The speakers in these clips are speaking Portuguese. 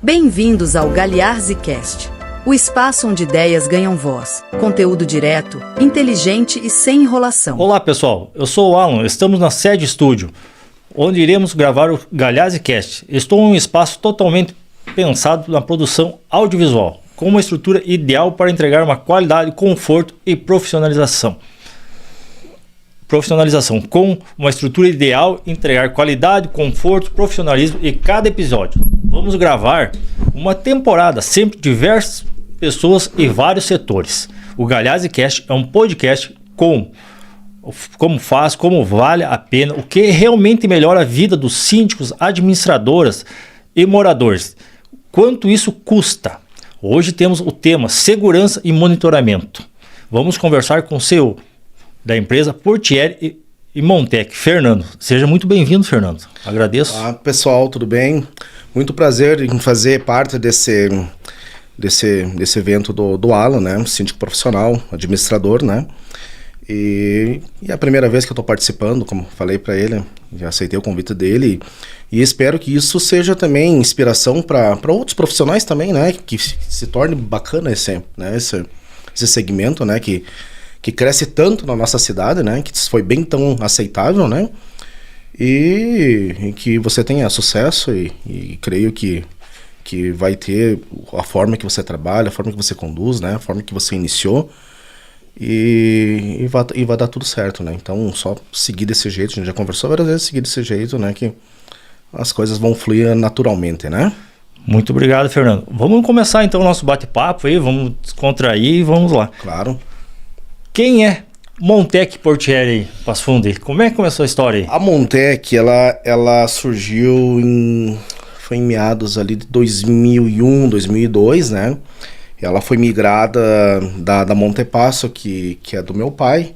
Bem-vindos ao GalharziCast, o espaço onde ideias ganham voz, conteúdo direto, inteligente e sem enrolação. Olá pessoal, eu sou o Alan, estamos na Sede Estúdio, onde iremos gravar o GalharziCast. Estou em um espaço totalmente pensado na produção audiovisual, com uma estrutura ideal para entregar uma qualidade, conforto e profissionalização. Com uma estrutura ideal, entregar qualidade, conforto, profissionalismo em cada episódio. Vamos gravar uma temporada, sempre diversas pessoas e vários setores. O GalharziCast é um podcast como vale a pena, o que realmente melhora a vida dos síndicos, administradoras e moradores. Quanto isso custa? Hoje temos o tema segurança e monitoramento. Vamos conversar com o CEO da empresa Portieri e Montec, Fernando. Seja muito bem-vindo, Fernando. Agradeço. Olá, pessoal, tudo bem? Muito prazer em fazer parte desse evento do Alan, né? Síndico profissional, administrador, né? E é a primeira vez que eu estou participando, como falei para ele, já aceitei o convite dele e espero que isso seja também inspiração para outros profissionais também, né? Que se torne bacana esse segmento, né? Que cresce tanto na nossa cidade, né? Que foi bem tão aceitável, né? E que você tenha sucesso e creio que vai ter a forma que você trabalha, a forma que você conduz, né? A forma que você iniciou e vai dar tudo certo, né? Então, só seguir desse jeito, a gente já conversou várias vezes, seguir desse jeito, né? Que as coisas vão fluir naturalmente, né? Muito obrigado, Fernando. Vamos começar então o nosso bate-papo aí, vamos descontrair e vamos lá. Claro. Quem é Montec Portieri, Passo Fundo? Como é que começou a história aí? A Montec, ela surgiu foi em meados ali de 2001, 2002, né? Ela foi migrada da Montepasso, que é do meu pai,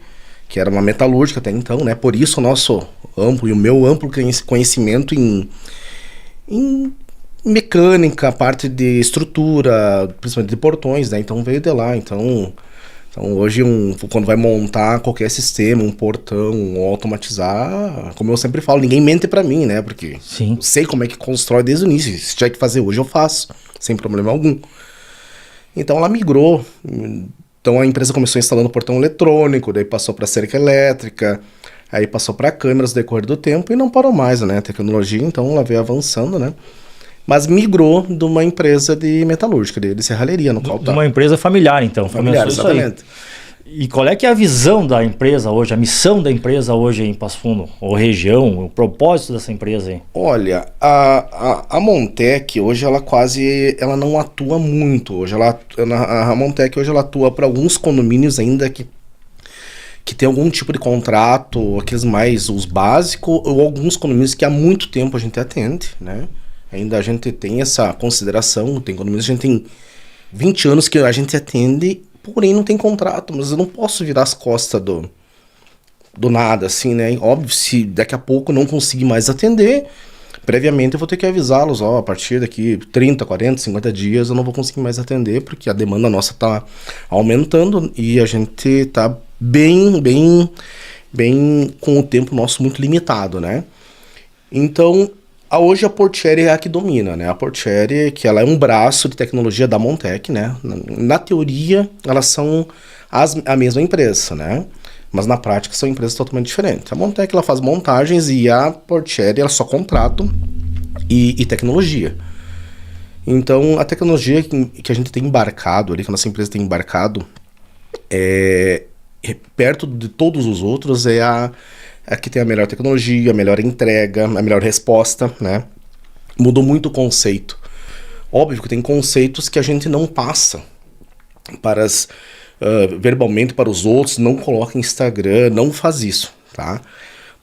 que era uma metalúrgica até então, né? Por isso o meu amplo conhecimento em mecânica, parte de estrutura, principalmente de portões, né? Então veio de lá, Então hoje, quando vai montar qualquer sistema, um portão, automatizar, como eu sempre falo, ninguém mente pra mim, né? Porque Sim. Eu sei como é que constrói desde o início. Se tiver que fazer hoje, eu faço, sem problema algum. Então ela migrou. Então a empresa começou instalando portão eletrônico, daí passou para cerca elétrica, aí passou para câmeras no decorrer do tempo e não parou mais, né? A tecnologia, então ela veio avançando, né? Mas migrou de uma empresa de metalúrgica, de serralheria, no qual tá. Uma empresa familiar, então. Familiar, exatamente. E qual é que é a visão da empresa hoje, a missão da empresa hoje em Passo Fundo, ou região, o propósito dessa empresa aí? Olha, a Montec hoje ela não atua muito. Hoje a Montec hoje ela atua para alguns condomínios ainda que tem algum tipo de contrato, aqueles mais os básicos, ou alguns condomínios que há muito tempo a gente atende, né? Ainda a gente tem essa consideração, tem condomínios que a gente tem 20 anos que a gente atende, porém não tem contrato, mas eu não posso virar as costas do nada, assim, né? Óbvio, se daqui a pouco eu não conseguir mais atender, previamente eu vou ter que avisá-los, a partir daqui 30, 40, 50 dias eu não vou conseguir mais atender, porque a demanda nossa tá aumentando e a gente tá bem com o tempo nosso muito limitado, né? Então, hoje a Portieri é a que domina, né? A Portieri, que ela é um braço de tecnologia da Montec, né? Na teoria, elas são a mesma empresa, né? Mas na prática são empresas totalmente diferentes. A Montec, ela faz montagens e a Portieri, ela só contrato e tecnologia. Então, a tecnologia que a gente tem embarcado ali, que a nossa empresa tem embarcado, perto de todos os outros, é a que tem a melhor tecnologia, a melhor entrega, a melhor resposta, né? Mudou muito o conceito. Óbvio que tem conceitos que a gente não passa verbalmente para os outros, não coloca em Instagram, não faz isso, tá?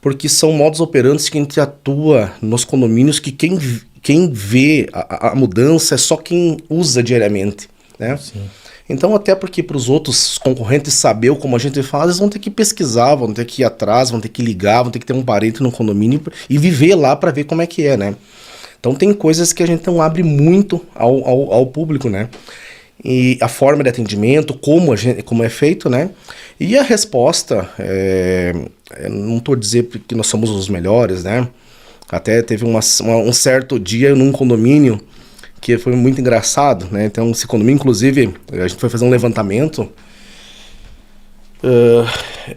Porque são modos operantes que a gente atua nos condomínios que quem vê a mudança é só quem usa diariamente, né? Sim. Então, até porque para os outros concorrentes saber como a gente faz, eles vão ter que pesquisar, vão ter que ir atrás, vão ter que ligar, vão ter que ter um parente no condomínio e viver lá para ver como é que é, né? Então tem coisas que a gente não abre muito ao público, né? E a forma de atendimento, como é feito, né? E a resposta, não estou dizendo que nós somos os melhores, né? Até teve um certo dia num condomínio que foi muito engraçado, né? Então, esse condomínio, inclusive, a gente foi fazer um levantamento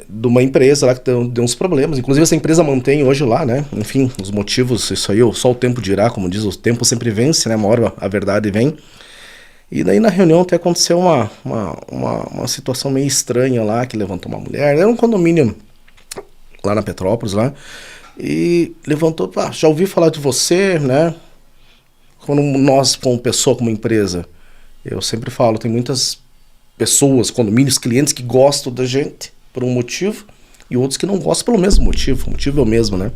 de uma empresa lá que deu uns problemas. Inclusive, essa empresa mantém hoje lá, né? Enfim, os motivos, isso aí, só o tempo dirá, como diz, o tempo sempre vence, né? Uma hora a verdade vem. E daí na reunião até aconteceu uma situação meio estranha lá, que levantou uma mulher. Era um condomínio lá na Petrópolis, lá. E levantou, já ouvi falar de você, né? Quando nós, como pessoa, como empresa, eu sempre falo, tem muitas pessoas, condomínios, clientes que gostam da gente por um motivo e outros que não gostam pelo mesmo motivo. O motivo é o mesmo, né?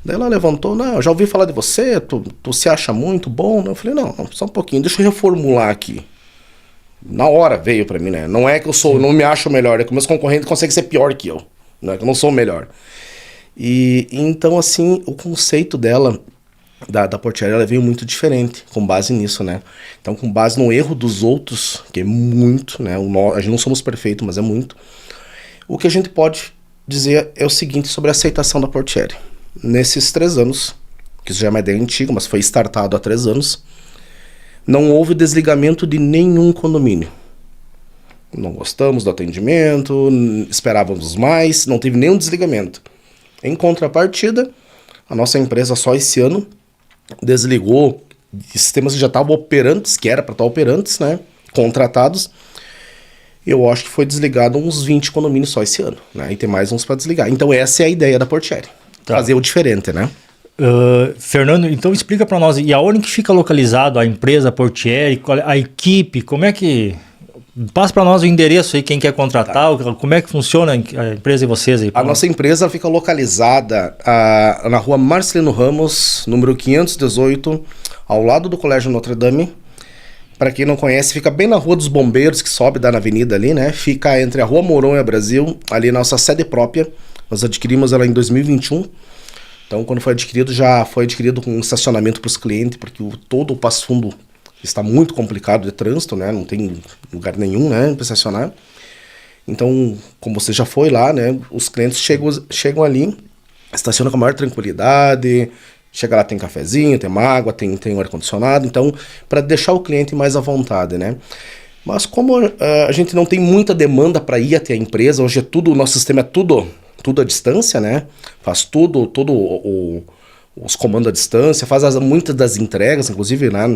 Daí ela levantou, não, já ouvi falar de você, tu se acha muito bom? Eu falei, não, só um pouquinho, deixa eu reformular aqui. Na hora veio pra mim, né? Não é que eu não me acho melhor, é que meus concorrentes conseguem ser pior que eu, né? Que eu não sou o melhor. E então, assim, o conceito dela, da portiaria, ela veio muito diferente, com base nisso, né? Então, com base no erro dos outros, que é muito, né? A gente não somos perfeitos, mas é muito. O que a gente pode dizer é o seguinte sobre a aceitação da portiaria. Nesses 3 anos, que isso já é uma ideia antiga, mas foi startado há 3 anos, não houve desligamento de nenhum condomínio. Não gostamos do atendimento, esperávamos mais, não teve nenhum desligamento. Em contrapartida, a nossa empresa só esse ano desligou sistemas que já estavam operantes, que era para estar operantes, né, contratados. Eu acho que foi desligado uns 20 condomínios só esse ano, né, e tem mais uns para desligar. Então essa é a ideia da portiaria. Tá. Fazer o diferente, né? Fernando, então explica para nós, e aonde que fica localizado a empresa Portieri, a equipe, como é que... Passa para nós o endereço aí, quem quer contratar, tá. Como é que funciona a empresa de vocês aí? A nossa empresa fica localizada na rua Marcelino Ramos, número 518, ao lado do Colégio Notre Dame. Para quem não conhece, fica bem na Rua dos Bombeiros, que sobe da avenida ali, né? Fica entre a Rua Moronha Brasil, ali na nossa sede própria. Nós adquirimos ela em 2021. Então, quando foi adquirido, já foi adquirido com um estacionamento para os clientes, porque todo o Passo Fundo está muito complicado de trânsito, né? Não tem lugar nenhum, né, para estacionar. Então, como você já foi lá, né, os clientes chegam ali, estacionam com a maior tranquilidade, chega lá, tem cafezinho, tem água, tem ar-condicionado, então, para deixar o cliente mais à vontade, né? Mas como a gente não tem muita demanda para ir até a empresa, hoje o nosso sistema é tudo à distância, né? Faz tudo os comandos à distância, faz muitas das entregas, inclusive lá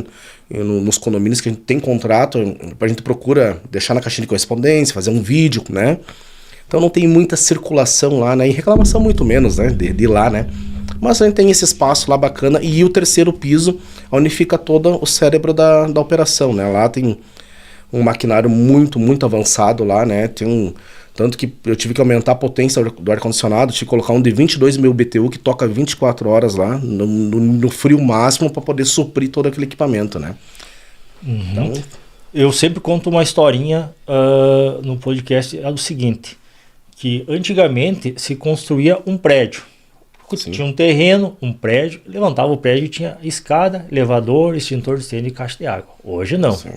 nos condomínios que a gente tem contrato, a gente procura deixar na caixinha de correspondência, fazer um vídeo, né? Então não tem muita circulação lá, né? E reclamação muito menos, né? De ir lá, né? Mas a gente tem esse espaço lá bacana e o 3º piso, onde fica todo o cérebro da operação, né? Lá tem um maquinário muito, muito avançado lá, né? Tanto que eu tive que aumentar a potência do ar-condicionado, tive que colocar um de 22 mil BTU que toca 24 horas lá, no frio máximo, para poder suprir todo aquele equipamento, né? Uhum. Então, eu sempre conto uma historinha no podcast, é o seguinte, que antigamente se construía um prédio. Sim. Tinha um terreno, um prédio, levantava o prédio e tinha escada, elevador, extintor de incêndio e caixa de água. Hoje não. Sim.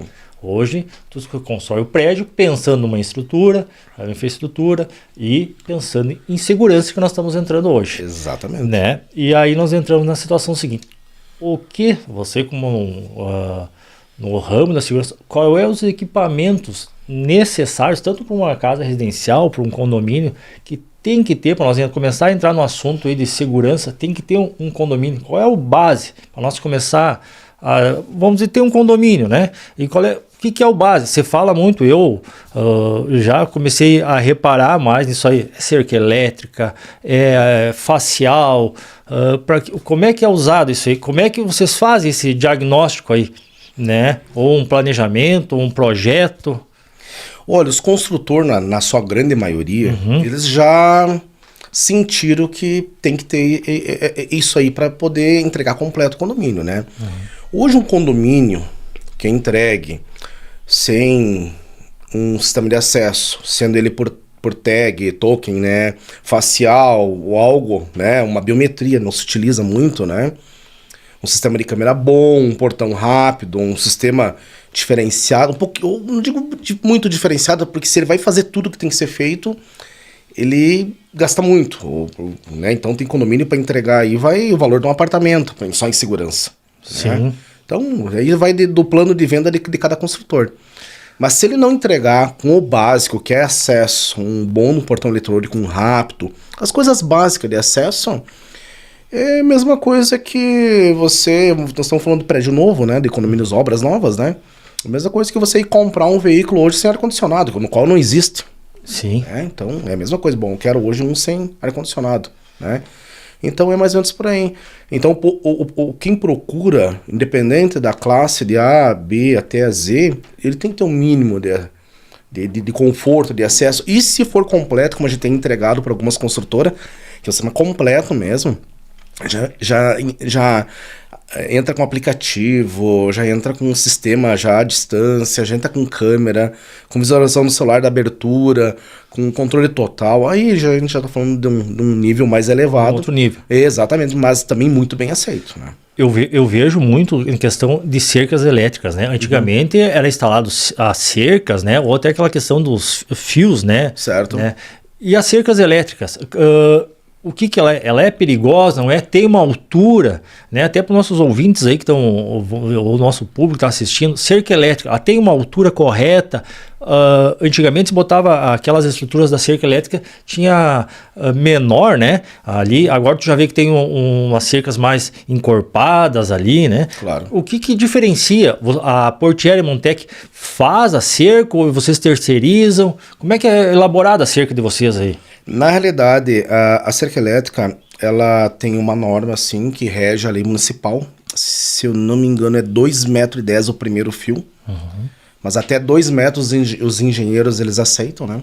Hoje, tu constrói o prédio pensando numa estrutura, numa infraestrutura e pensando em segurança que nós estamos entrando hoje. Exatamente. Né? E aí nós entramos na situação seguinte. O que você, como no ramo da segurança, qual é os equipamentos necessários, tanto para uma casa residencial, para um condomínio, que tem que ter, para nós começar a entrar no assunto aí de segurança, tem que ter um condomínio. Qual é o base para nós começar vamos dizer, ter um condomínio, né? E o que é o base? Você fala muito, eu já comecei a reparar mais nisso aí, é cerca elétrica, é facial, como é que é usado isso aí? Como é que vocês fazem esse diagnóstico aí, né? Ou um planejamento, um projeto? Olha, os construtores, na sua grande maioria, eles já sentiram que tem que ter isso aí para poder entregar completo o condomínio, né? Hoje um condomínio que é entregue sem um sistema de acesso, sendo ele por tag, token, né, facial ou algo, né, uma biometria, não se utiliza muito, né? Um sistema de câmera bom, um portão rápido, um sistema diferenciado, um pouco, eu não digo muito diferenciado, porque se ele vai fazer tudo que tem que ser feito, ele gasta muito, né? Então tem condomínio para entregar aí, vai o valor de um apartamento, só em segurança. Sim. Né? Então, aí vai do plano de venda de cada construtor. Mas se ele não entregar com o básico, que é acesso, um bom portão eletrônico, um rápido, as coisas básicas de acesso, é a mesma coisa que você... Nós estamos falando de prédio novo, né? De condomínios, obras novas, né? A mesma coisa que você ir comprar um veículo hoje sem ar-condicionado, no qual não existe. Sim. Então, é a mesma coisa. Bom, eu quero hoje um sem ar-condicionado, né? Então, é mais ou menos por aí. Então, quem procura, independente da classe de A, B até a Z, ele tem que ter um mínimo de conforto, de acesso. E se for completo, como a gente tem entregado para algumas construtoras, que é um sistema completo mesmo, já entra com aplicativo, já entra com um sistema já à distância, já entra com câmera, com visualização no celular da abertura, com controle total. Aí a gente já está falando de um nível mais elevado. Outro nível. Exatamente, mas também muito bem aceito, né? Eu vejo muito em questão de cercas elétricas, né? Antigamente era instalado as cercas, né? Ou até aquela questão dos fios, né? Certo. Né? E as cercas elétricas, o que ela é? Ela é perigosa, não é? Tem uma altura, né? Até para os nossos ouvintes aí que estão, o nosso público está assistindo, cerca elétrica, ela tem uma altura correta. Antigamente se botava aquelas estruturas da cerca elétrica, tinha menor, né? Ali, agora tu já vê que tem umas cercas mais encorpadas ali, né? Claro. O que diferencia? A Portiere Montec faz a cerca ou vocês terceirizam? Como é que é elaborada a cerca de vocês aí? Na realidade, a cerca elétrica, ela tem uma norma assim que rege a lei municipal. Se eu não me engano, é 2,10 metros o primeiro fio. Uhum. Mas até 2 metros os engenheiros eles aceitam, né?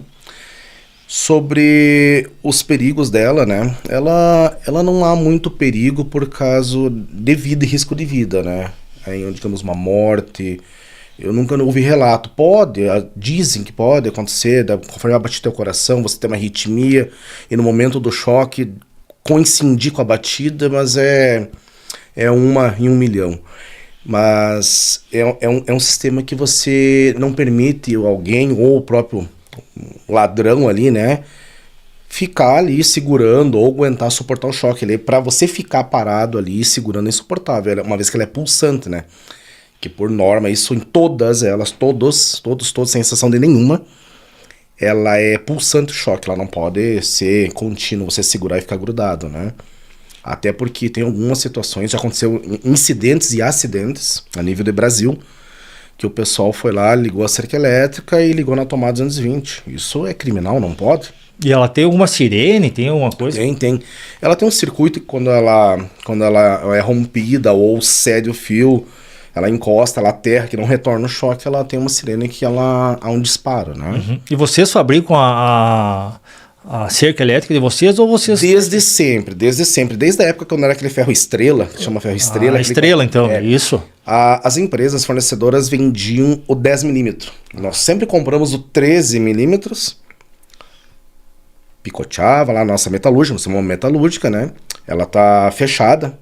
Sobre os perigos dela, né? Ela não há muito perigo por causa de vida e risco de vida, né? Aí onde temos uma morte... Eu nunca ouvi relato. Dizem que pode acontecer, conforme vai bater teu coração, você tem uma arritmia, e no momento do choque coincidir com a batida, mas é uma em 1 milhão. Mas é um sistema que você não permite alguém, ou o próprio ladrão ali, né, ficar ali segurando ou aguentar suportar o choque. Para você ficar parado ali segurando é insuportável, uma vez que ela é pulsante, né? Que por norma, isso em todas elas, todos, sem exceção de nenhuma, ela é pulsante o choque, ela não pode ser contínuo, você segurar e ficar grudado, né? Até porque tem algumas situações, já aconteceu incidentes e acidentes a nível do Brasil, que o pessoal foi lá, ligou a cerca elétrica e ligou na tomada 220. Isso é criminal, não pode. E ela tem alguma sirene, tem alguma coisa? Tem. Ela tem um circuito que quando ela é rompida ou cede o fio, ela encosta, ela aterra, que não retorna o choque, ela tem uma sirene que ela há um disparo, né? Uhum. E vocês fabricam a cerca elétrica de vocês ou vocês... Desde sempre. Desde a época quando era aquele ferro estrela, que chama ferro estrela. Estrela, então, é isso. As empresas, as fornecedoras vendiam o 10mm. Nós sempre compramos o 13mm, picoteava lá a nossa metalúrgica, nós temos uma metalúrgica, né? Ela tá fechada,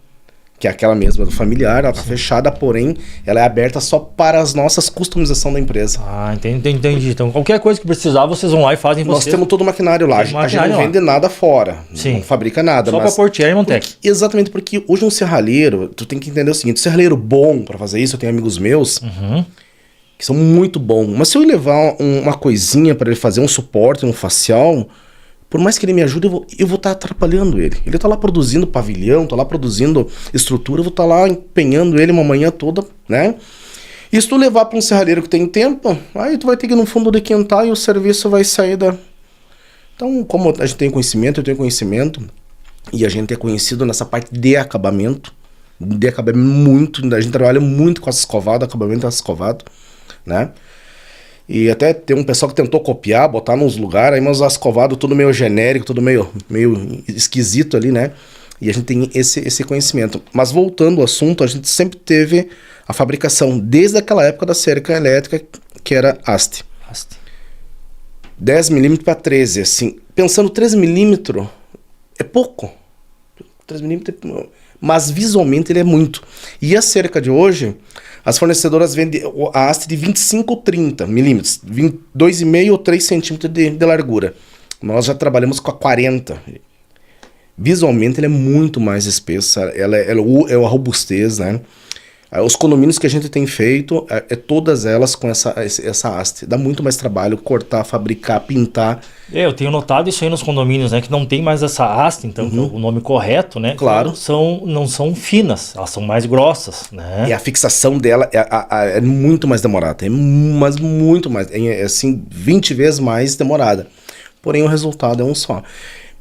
que é aquela mesma do familiar, ela tá fechada, porém, ela é aberta só para as nossas customização da empresa. Ah, entendi. Então, qualquer coisa que precisar, vocês vão lá e fazem vocês. Nós temos todo o maquinário lá, a gente não vende nada fora, não fabrica nada. Só para Portiere Montec. Exatamente, porque hoje um serralheiro, tu tem que entender o seguinte, um serralheiro bom para fazer isso, eu tenho amigos meus, que são muito bons, mas se eu levar uma coisinha para ele fazer um suporte, um facial... Por mais que ele me ajude, eu vou estar atrapalhando ele. Ele está lá produzindo pavilhão, está lá produzindo estrutura, eu vou estar lá empenhando ele uma manhã toda, né? E se tu levar para um serralheiro que tem tempo, aí tu vai ter que ir no fundo de quintal e o serviço vai sair da... Então, como a gente tem conhecimento, eu tenho conhecimento, e a gente é conhecido nessa parte de acabamento muito, a gente trabalha muito com essa escovada, acabamento dessa escovada, né? E até tem um pessoal que tentou copiar, botar nos lugares, aí mas as escovadas tudo meio genérico, tudo meio esquisito ali, né? E a gente tem esse conhecimento. Mas voltando ao assunto, a gente sempre teve a fabricação, desde aquela época da cerca elétrica, que era haste. 10mm para 13, assim. Pensando 13mm é pouco. 13mm é... Mas visualmente ele é muito. E a cerca de hoje... As fornecedoras vendem a haste de 25 ou 30 milímetros, 2,5 ou 3 centímetros de largura. Nós já trabalhamos com a 40. Visualmente ela é muito mais espessa, ela é a robustez, né? Os condomínios que a gente tem feito, todas elas com essa haste. Dá muito mais trabalho cortar, fabricar, pintar. Eu tenho notado isso aí nos condomínios, né? Que não tem mais essa haste, então, que é o nome correto, né? Claro. Não são finas, elas são mais grossas, né? E a fixação dela é muito mais demorada. Mas muito mais. É assim, 20 vezes mais demorada. Porém, o resultado é um só.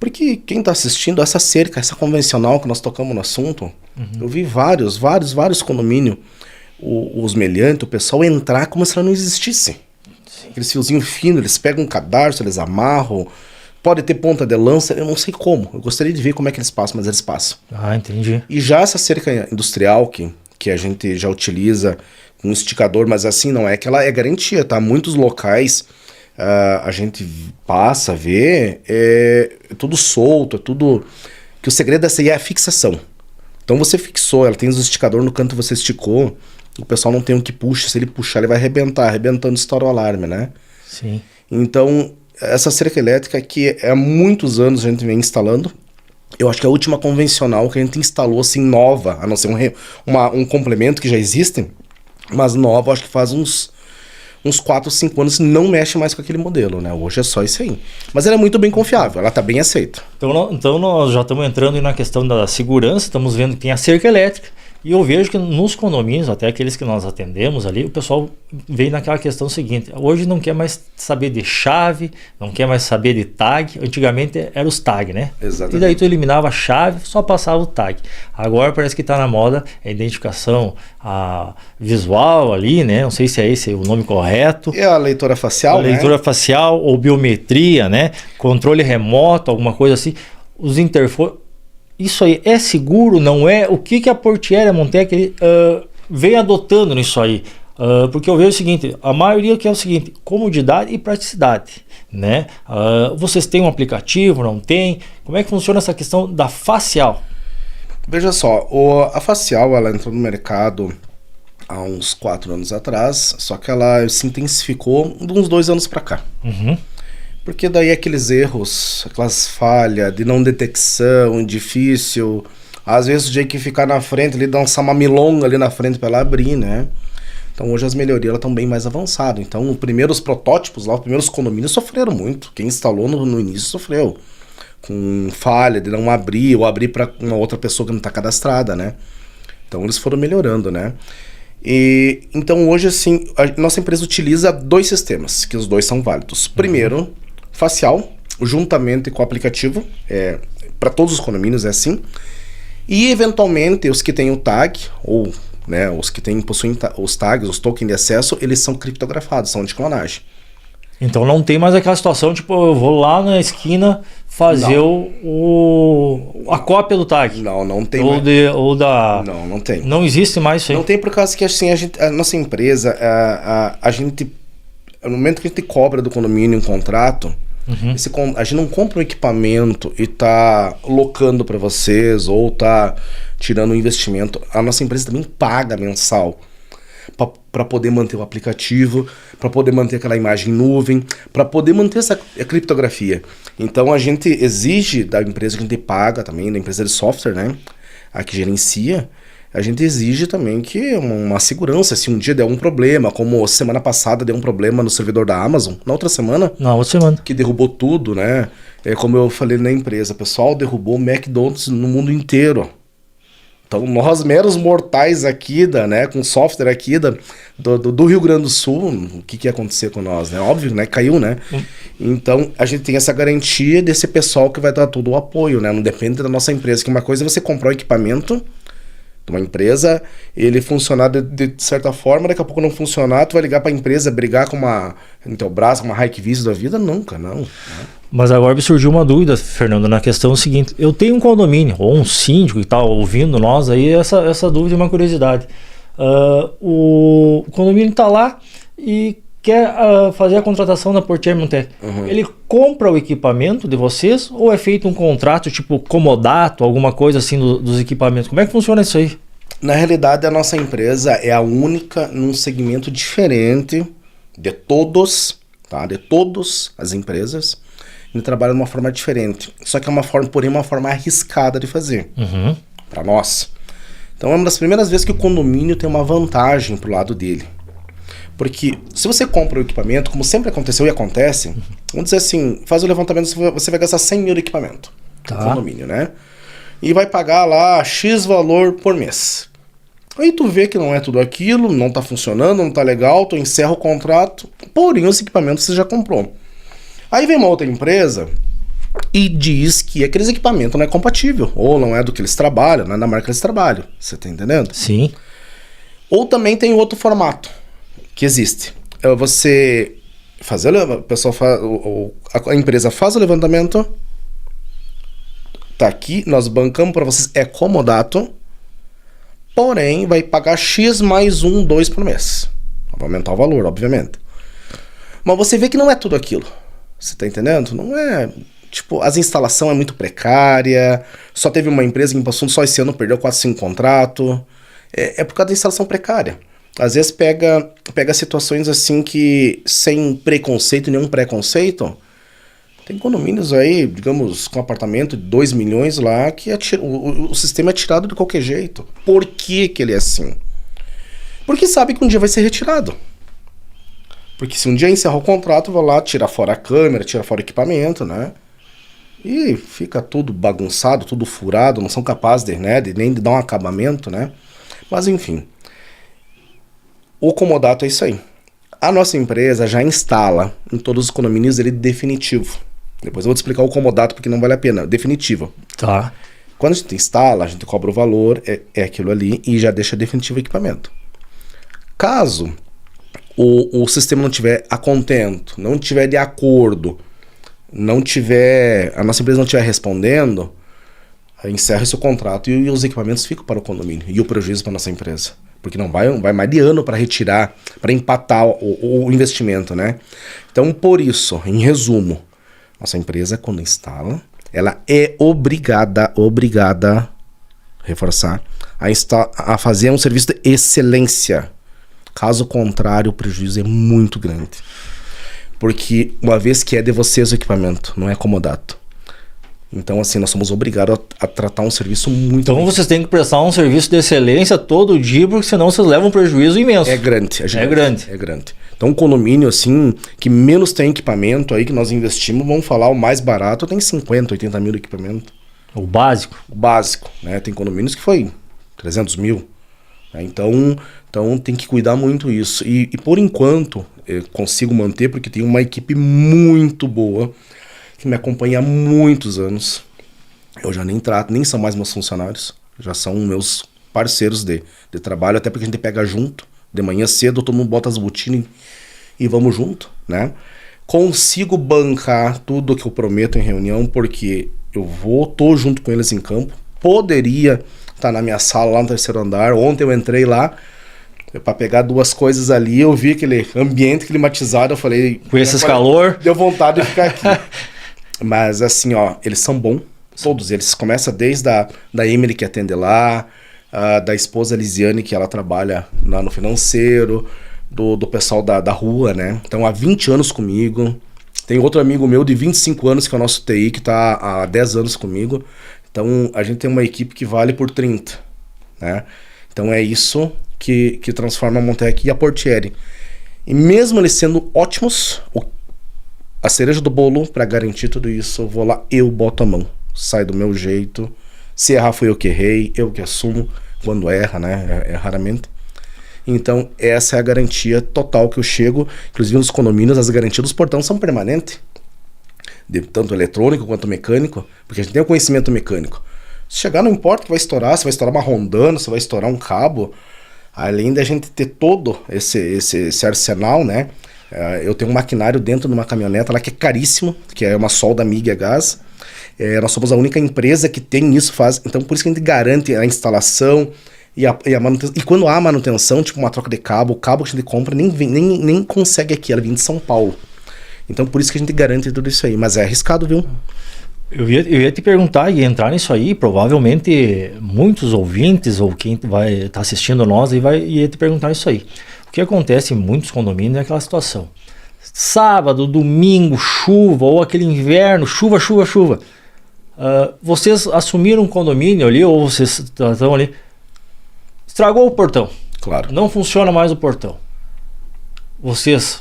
Porque quem está assistindo, essa cerca, essa convencional que nós tocamos no assunto, eu vi vários condomínios, os meliantes, o pessoal entrar como se ela não existisse. Sim. Aqueles fiozinhos finos, eles pegam um cadarço, eles amarram, pode ter ponta de lança, eu não sei como. Eu gostaria de ver como é que eles passam, mas eles passam. Ah, entendi. E já essa cerca industrial que a gente já utiliza com um esticador, mas assim não é que ela é garantia, tá? Muitos locais... a gente passa, vê, é tudo solto, é tudo... Que o segredo dessa aí é a fixação. Então você fixou, ela tem os esticadores no canto, você esticou, o pessoal não tem um que puxa, se ele puxar ele vai arrebentar, arrebentando estoura o alarme, né? Sim. Então, essa cerca elétrica que há muitos anos a gente vem instalando, eu acho que a última convencional que a gente instalou assim nova, a não ser um complemento que já existe, mas nova, acho que faz uns 4, 5 anos não mexe mais com aquele modelo, né? Hoje é só isso aí. Mas ela é muito bem confiável, ela está bem aceita. Então nós já estamos entrando na questão da segurança, estamos vendo que tem a cerca elétrica, e eu vejo que nos condomínios, até aqueles que nós atendemos ali, o pessoal vem naquela questão seguinte: hoje não quer mais saber de chave, não quer mais saber de tag. Antigamente era os tag, né? Exatamente. E daí tu eliminava a chave, só passava o tag. Agora parece que está na moda a identificação visual ali, né? Não sei se é esse o nome correto. É a leitura facial, a leitura facial ou biometria, né? Controle remoto, alguma coisa assim. Os interfones. Isso aí é seguro, não é? O que a Portiere Montec vem adotando nisso aí? Porque eu vejo o seguinte, a maioria que é o seguinte: comodidade e praticidade, né? Vocês têm um aplicativo, não tem? Como é que funciona essa questão da facial? Veja só, a facial ela entrou no mercado há uns 4 anos atrás, só que ela se intensificou de uns 2 anos para cá. Uhum. Porque daí aqueles erros, aquelas falhas de não detecção, difícil, às vezes tinha que ficar na frente, ali dançar uma milonga ali na frente para ela abrir, né? Então hoje as melhorias estão bem mais avançadas. Então os primeiros protótipos lá, os primeiros condomínios sofreram muito. Quem instalou no início sofreu. Com falha de não abrir, ou abrir para uma outra pessoa que não está cadastrada, né? Então eles foram melhorando, né? E então hoje assim, a nossa empresa utiliza 2 sistemas, que os 2 são válidos. Primeiro, facial, juntamente com o aplicativo, para todos os condomínios é assim. E eventualmente os que têm o tag, ou né, os que possuem os tags, os tokens de acesso, eles são criptografados, são de clonagem. Então não tem mais aquela situação, tipo, eu vou lá na esquina fazer a cópia do tag. Não tem. Não tem. Não existe mais isso aí. Não tem, por causa que assim, a nossa empresa, a gente, no momento que a gente cobra do condomínio um contrato, a gente não compra um equipamento e tá locando para vocês ou tá tirando um investimento. A nossa empresa também paga mensal para poder manter o aplicativo, para poder manter aquela imagem em nuvem, para poder manter essa criptografia. Então a gente exige da empresa que a gente paga também, da empresa de software, né, a que gerencia, a gente exige também que uma segurança, se um dia der um problema, como semana passada deu um problema no servidor da Amazon, na outra semana, que derrubou tudo, né, como eu falei na empresa, o pessoal derrubou o McDonald's no mundo inteiro. Então, nós meros mortais aqui, com software aqui do Rio Grande do Sul, o que ia acontecer com nós, né? Óbvio, né? Caiu, né? Então, a gente tem essa garantia desse pessoal que vai dar todo o apoio, né? Não depende da nossa empresa, que uma coisa é você comprar um equipamento de uma empresa, ele funcionar de certa forma, daqui a pouco não funcionar, tu vai ligar para a empresa, brigar com no teu braço, uma Hikviz da vida, nunca, não. Mas agora me surgiu uma dúvida, Fernando, na questão seguinte: eu tenho um condomínio, ou um síndico e tal, ouvindo nós aí, essa dúvida é uma curiosidade. O condomínio está lá e quer fazer a contratação da Portiere Montec. Ele compra o equipamento de vocês ou é feito um contrato tipo comodato, alguma coisa assim dos equipamentos? Como é que funciona isso aí? Na realidade, a nossa empresa é a única num segmento diferente de todos, tá? De todas as empresas. Ele trabalha de uma forma diferente. Só que é uma forma, porém, uma forma arriscada de fazer. Para nós. Então é uma das primeiras vezes que o condomínio tem uma vantagem pro lado dele. Porque se você compra o equipamento, como sempre aconteceu e acontece, vamos dizer assim, faz o levantamento, você vai gastar 100 mil de equipamento no condomínio, né? E vai pagar lá X valor por mês. Aí tu vê que não é tudo aquilo, não tá funcionando, não tá legal, tu encerra o contrato, porém os equipamentos você já comprou. Aí vem uma outra empresa e diz que aqueles equipamentos não é compatível, ou não é do que eles trabalham, não é da marca que eles trabalham. Você tá entendendo? Sim. Ou também tem outro formato que existe. Você fazer, a pessoa a empresa faz o levantamento, tá aqui, nós bancamos para vocês, é comodato, porém vai pagar X mais 1, 2 por mês. Vai aumentar o valor, obviamente. Mas você vê que não é tudo aquilo. Você tá entendendo? Não é... Tipo, as instalações é muito precária, só teve uma empresa que passou só esse ano, perdeu quase 5 contratos. É por causa da instalação precária. Às vezes pega situações assim que, sem preconceito, nenhum preconceito, tem condomínios aí, digamos, com apartamento de 2 milhões lá, que o sistema é tirado de qualquer jeito. Por que que ele é assim? Porque sabe que um dia vai ser retirado. Porque se um dia encerrar o contrato, vai lá, tira fora a câmera, tira fora o equipamento, né? E fica tudo bagunçado, tudo furado, não são capazes nem de dar um acabamento, né? Mas enfim, o comodato é isso aí. A nossa empresa já instala em todos os condomínios ele definitivo. Depois eu vou te explicar o comodato porque não vale a pena, definitivo. Tá. Quando a gente instala, a gente cobra o valor, é aquilo ali e já deixa definitivo o equipamento. Caso o sistema não tiver a contento, não tiver de acordo, a nossa empresa não estiver respondendo, encerra esse contrato e os equipamentos ficam para o condomínio e o prejuízo para a nossa empresa. Porque não vai mais de ano para retirar, para empatar o investimento, né? Então, por isso, em resumo, nossa empresa, quando instala, ela é obrigada, reforçar, a fazer um serviço de excelência. Caso contrário, o prejuízo é muito grande. Porque uma vez que é de vocês o equipamento, não é comodato. Então, assim, nós somos obrigados a tratar um serviço muito... Então vocês têm que prestar um serviço de excelência todo dia, porque senão vocês levam um prejuízo imenso. É grande. É grande. É grande. Então, um condomínio, assim, que menos tem equipamento aí, que nós investimos, vamos falar, o mais barato tem 50, 80 mil de equipamento. O básico? O básico, né? Tem condomínios que foi 300 mil. Né? Então tem que cuidar muito isso. E por enquanto, eu consigo manter, porque tem uma equipe muito boa, que me acompanha há muitos anos. Eu já nem trato, nem são mais meus funcionários, já são meus parceiros de trabalho, até porque a gente pega junto, de manhã cedo, todo mundo bota as botinas e vamos junto, né? Consigo bancar tudo que eu prometo em reunião, porque tô junto com eles em campo. Poderia estar na minha sala lá no 3º andar. Ontem eu entrei lá para pegar 2 coisas ali, eu vi aquele ambiente climatizado, eu falei... Com esses calor? Deu vontade de ficar aqui. Mas assim, ó, eles são bons, todos eles. Começa desde da Emily, que atende lá, da esposa Lisiane, que ela trabalha lá no financeiro, do pessoal da rua, né? Então, há 20 anos comigo. Tem outro amigo meu de 25 anos, que é o nosso TI, que está há 10 anos comigo. Então, a gente tem uma equipe que vale por 30, né? Então, é isso que transforma a Montec e a Portieri. E mesmo eles sendo ótimos, a cereja do bolo, para garantir tudo isso, eu vou lá, eu boto a mão. Sai do meu jeito. Se errar, foi eu que errei, eu que assumo. Quando erra, né? É raramente. Então, essa é a garantia total que eu chego. Inclusive, nos condomínios, as garantias dos portões são permanentes. Tanto eletrônico quanto mecânico. Porque a gente tem o conhecimento mecânico. Se chegar, não importa que vai estourar. Se vai estourar uma rondana, se vai estourar um cabo. Além da gente ter todo esse arsenal, né? Eu tenho um maquinário dentro de uma caminhoneta lá que é caríssimo, que é uma solda MIG a gás. Nós somos a única empresa que tem isso, então por isso que a gente garante a instalação e a manutenção. E quando há manutenção, tipo uma troca de cabo, o cabo que a gente compra nem consegue aqui, ela vem de São Paulo. Então por isso que a gente garante tudo isso aí, mas é arriscado, viu? Eu ia te perguntar e entrar nisso aí, provavelmente muitos ouvintes ou quem vai estar assistindo nós ia te perguntar isso aí. O que acontece em muitos condomínios é aquela situação. Sábado, domingo, chuva, ou aquele inverno, chuva. Vocês assumiram um condomínio ali, ou vocês estão ali, Estragou o portão. Claro. Não funciona mais o portão. Vocês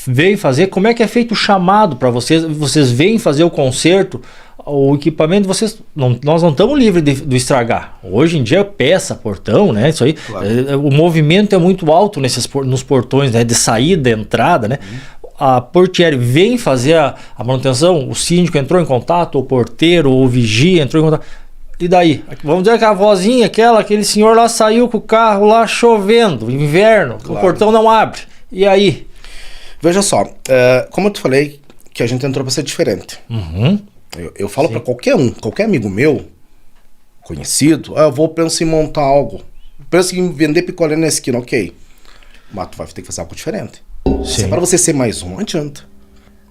veem fazer, como é que é feito o chamado para vocês? Vocês vêm fazer o conserto, o equipamento, nós não estamos livres do estragar. Hoje em dia peça, portão, né? Isso aí, Claro. o movimento é muito alto nos portões, né? De saída, entrada, né? A portiere vem fazer a manutenção, o síndico entrou em contato, o porteiro, ou o vigia entrou em contato. E daí? Vamos dizer que a vozinha, aquele senhor lá saiu com o carro lá chovendo, inverno, Claro. o portão não abre. E aí? Veja só, como eu te falei, que a gente entrou para ser diferente. Uhum. Eu falo para qualquer amigo meu, conhecido, eu penso em montar algo. Penso em vender picolé na esquina, ok. Mas tu vai ter que fazer algo diferente. Sim. Para você ser mais um, não adianta.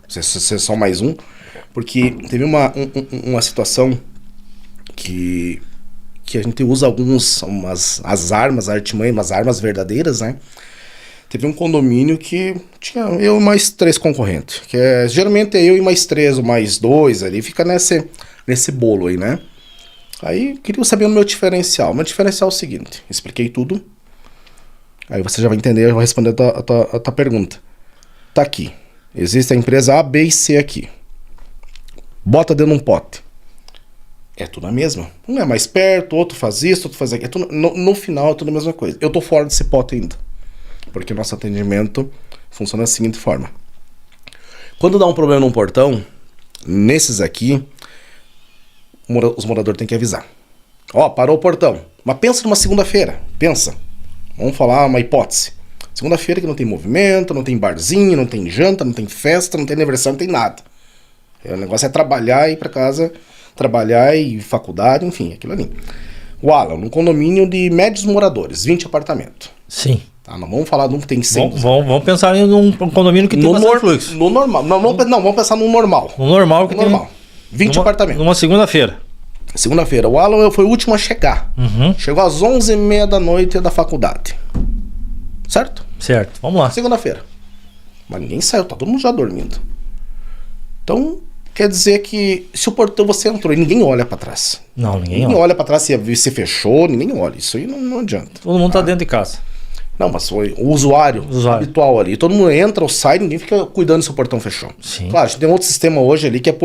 Você ser só mais um. Porque teve uma situação que a gente usa as armas, a artimanha, umas armas verdadeiras, né? Teve um condomínio que tinha eu e mais 3 concorrentes. Que geralmente é eu e mais 3 ou mais 2 ali. Fica nesse bolo aí, né? Aí queria saber o meu diferencial. Meu diferencial é o seguinte. Expliquei tudo. Aí você já vai entender, eu vou responder a tua pergunta. Tá aqui. Existe a empresa A, B e C aqui. Bota dentro de um pote. É tudo a mesma. Um é mais perto, outro faz isso, outro faz aquilo. É tudo, no final é tudo a mesma coisa. Eu tô fora desse pote ainda. Porque nosso atendimento funciona da seguinte forma. Quando dá um problema num portão, nesses aqui, os moradores têm que avisar. Ó, parou o portão. Mas pensa numa segunda-feira. Pensa. Vamos falar uma hipótese. Segunda-feira que não tem movimento, não tem barzinho, não tem janta, não tem festa, não tem aniversário, não tem nada. O negócio é trabalhar e ir pra casa, trabalhar e faculdade, enfim, aquilo ali. O Alan, num condomínio de médios moradores, 20 apartamentos. Sim. Tá, não vamos falar de um que tem 100. Vamos pensar em um condomínio que tem bastante fluxo. No normal. Não, vamos pensar no normal. No normal que No normal. 20 apartamentos. Numa segunda-feira. Segunda-feira. O Alan foi o último a chegar. Uhum. Chegou às 11h30 da noite da faculdade. Certo? Certo, vamos lá. Segunda-feira. Mas ninguém saiu, tá todo mundo já dormindo. Então, quer dizer que se o portão você entrou e ninguém olha pra trás. Não, ninguém Ninguém olha. olha pra trás se fechou, ninguém olha. Isso aí não adianta. Todo mundo tá dentro de casa. Não, mas foi o usuário habitual ali. Todo mundo entra ou sai, ninguém fica cuidando se o portão fechou. Sim. Claro, a gente tem um outro sistema hoje ali que é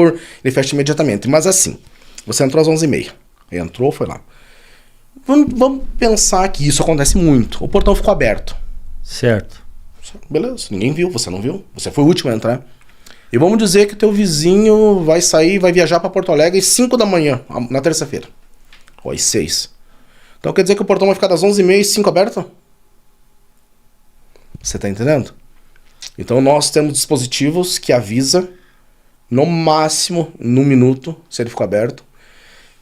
ele fecha imediatamente. Mas assim, você entrou às 11h30. Entrou, foi lá. Vamos pensar que isso acontece muito. O portão ficou aberto. Certo. Beleza, ninguém viu, você não viu. Você foi o último a entrar. E vamos dizer que o teu vizinho vai sair, vai viajar para Porto Alegre às 5 da manhã, na terça-feira. Ou às 6. Então quer dizer que o portão vai ficar das 11h30 às 5 aberto? Você tá entendendo? Então nós temos dispositivos que avisa no máximo num minuto se ele ficou aberto.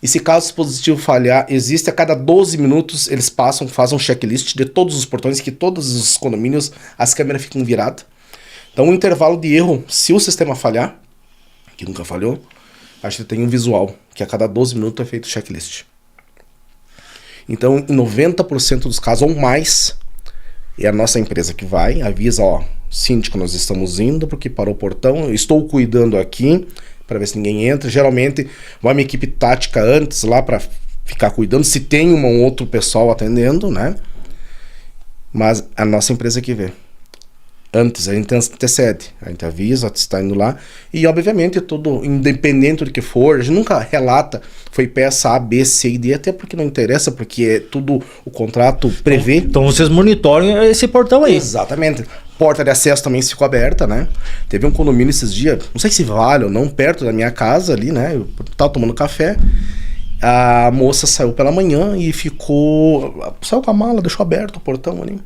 E se caso o dispositivo falhar, existe a cada 12 minutos, eles fazem um checklist de todos os portões, que todos os condomínios, as câmeras ficam viradas. Então o intervalo de erro, se o sistema falhar, que nunca falhou, a gente tem um visual, que a cada 12 minutos é feito o checklist. Então em 90% dos casos ou mais, é a nossa empresa que vai, avisa, ó, síndico, nós estamos indo porque parou o portão, eu estou cuidando aqui para ver se ninguém entra. Geralmente vai uma equipe tática antes lá para ficar cuidando, se tem um outro pessoal atendendo, né? Mas a nossa empresa que vê. Antes, a gente antecede, a gente avisa, está indo lá, e obviamente tudo, independente do que for, a gente nunca relata, foi peça A, B, C e D, até porque não interessa, porque é tudo, o contrato prevê. Então vocês monitoram esse portão aí. Exatamente. Porta de acesso também ficou aberta, né? Teve um condomínio esses dias, não sei se vale ou não, perto da minha casa ali, né? Eu tava tomando café, a moça saiu pela manhã e saiu com a mala, deixou aberto o portão ali.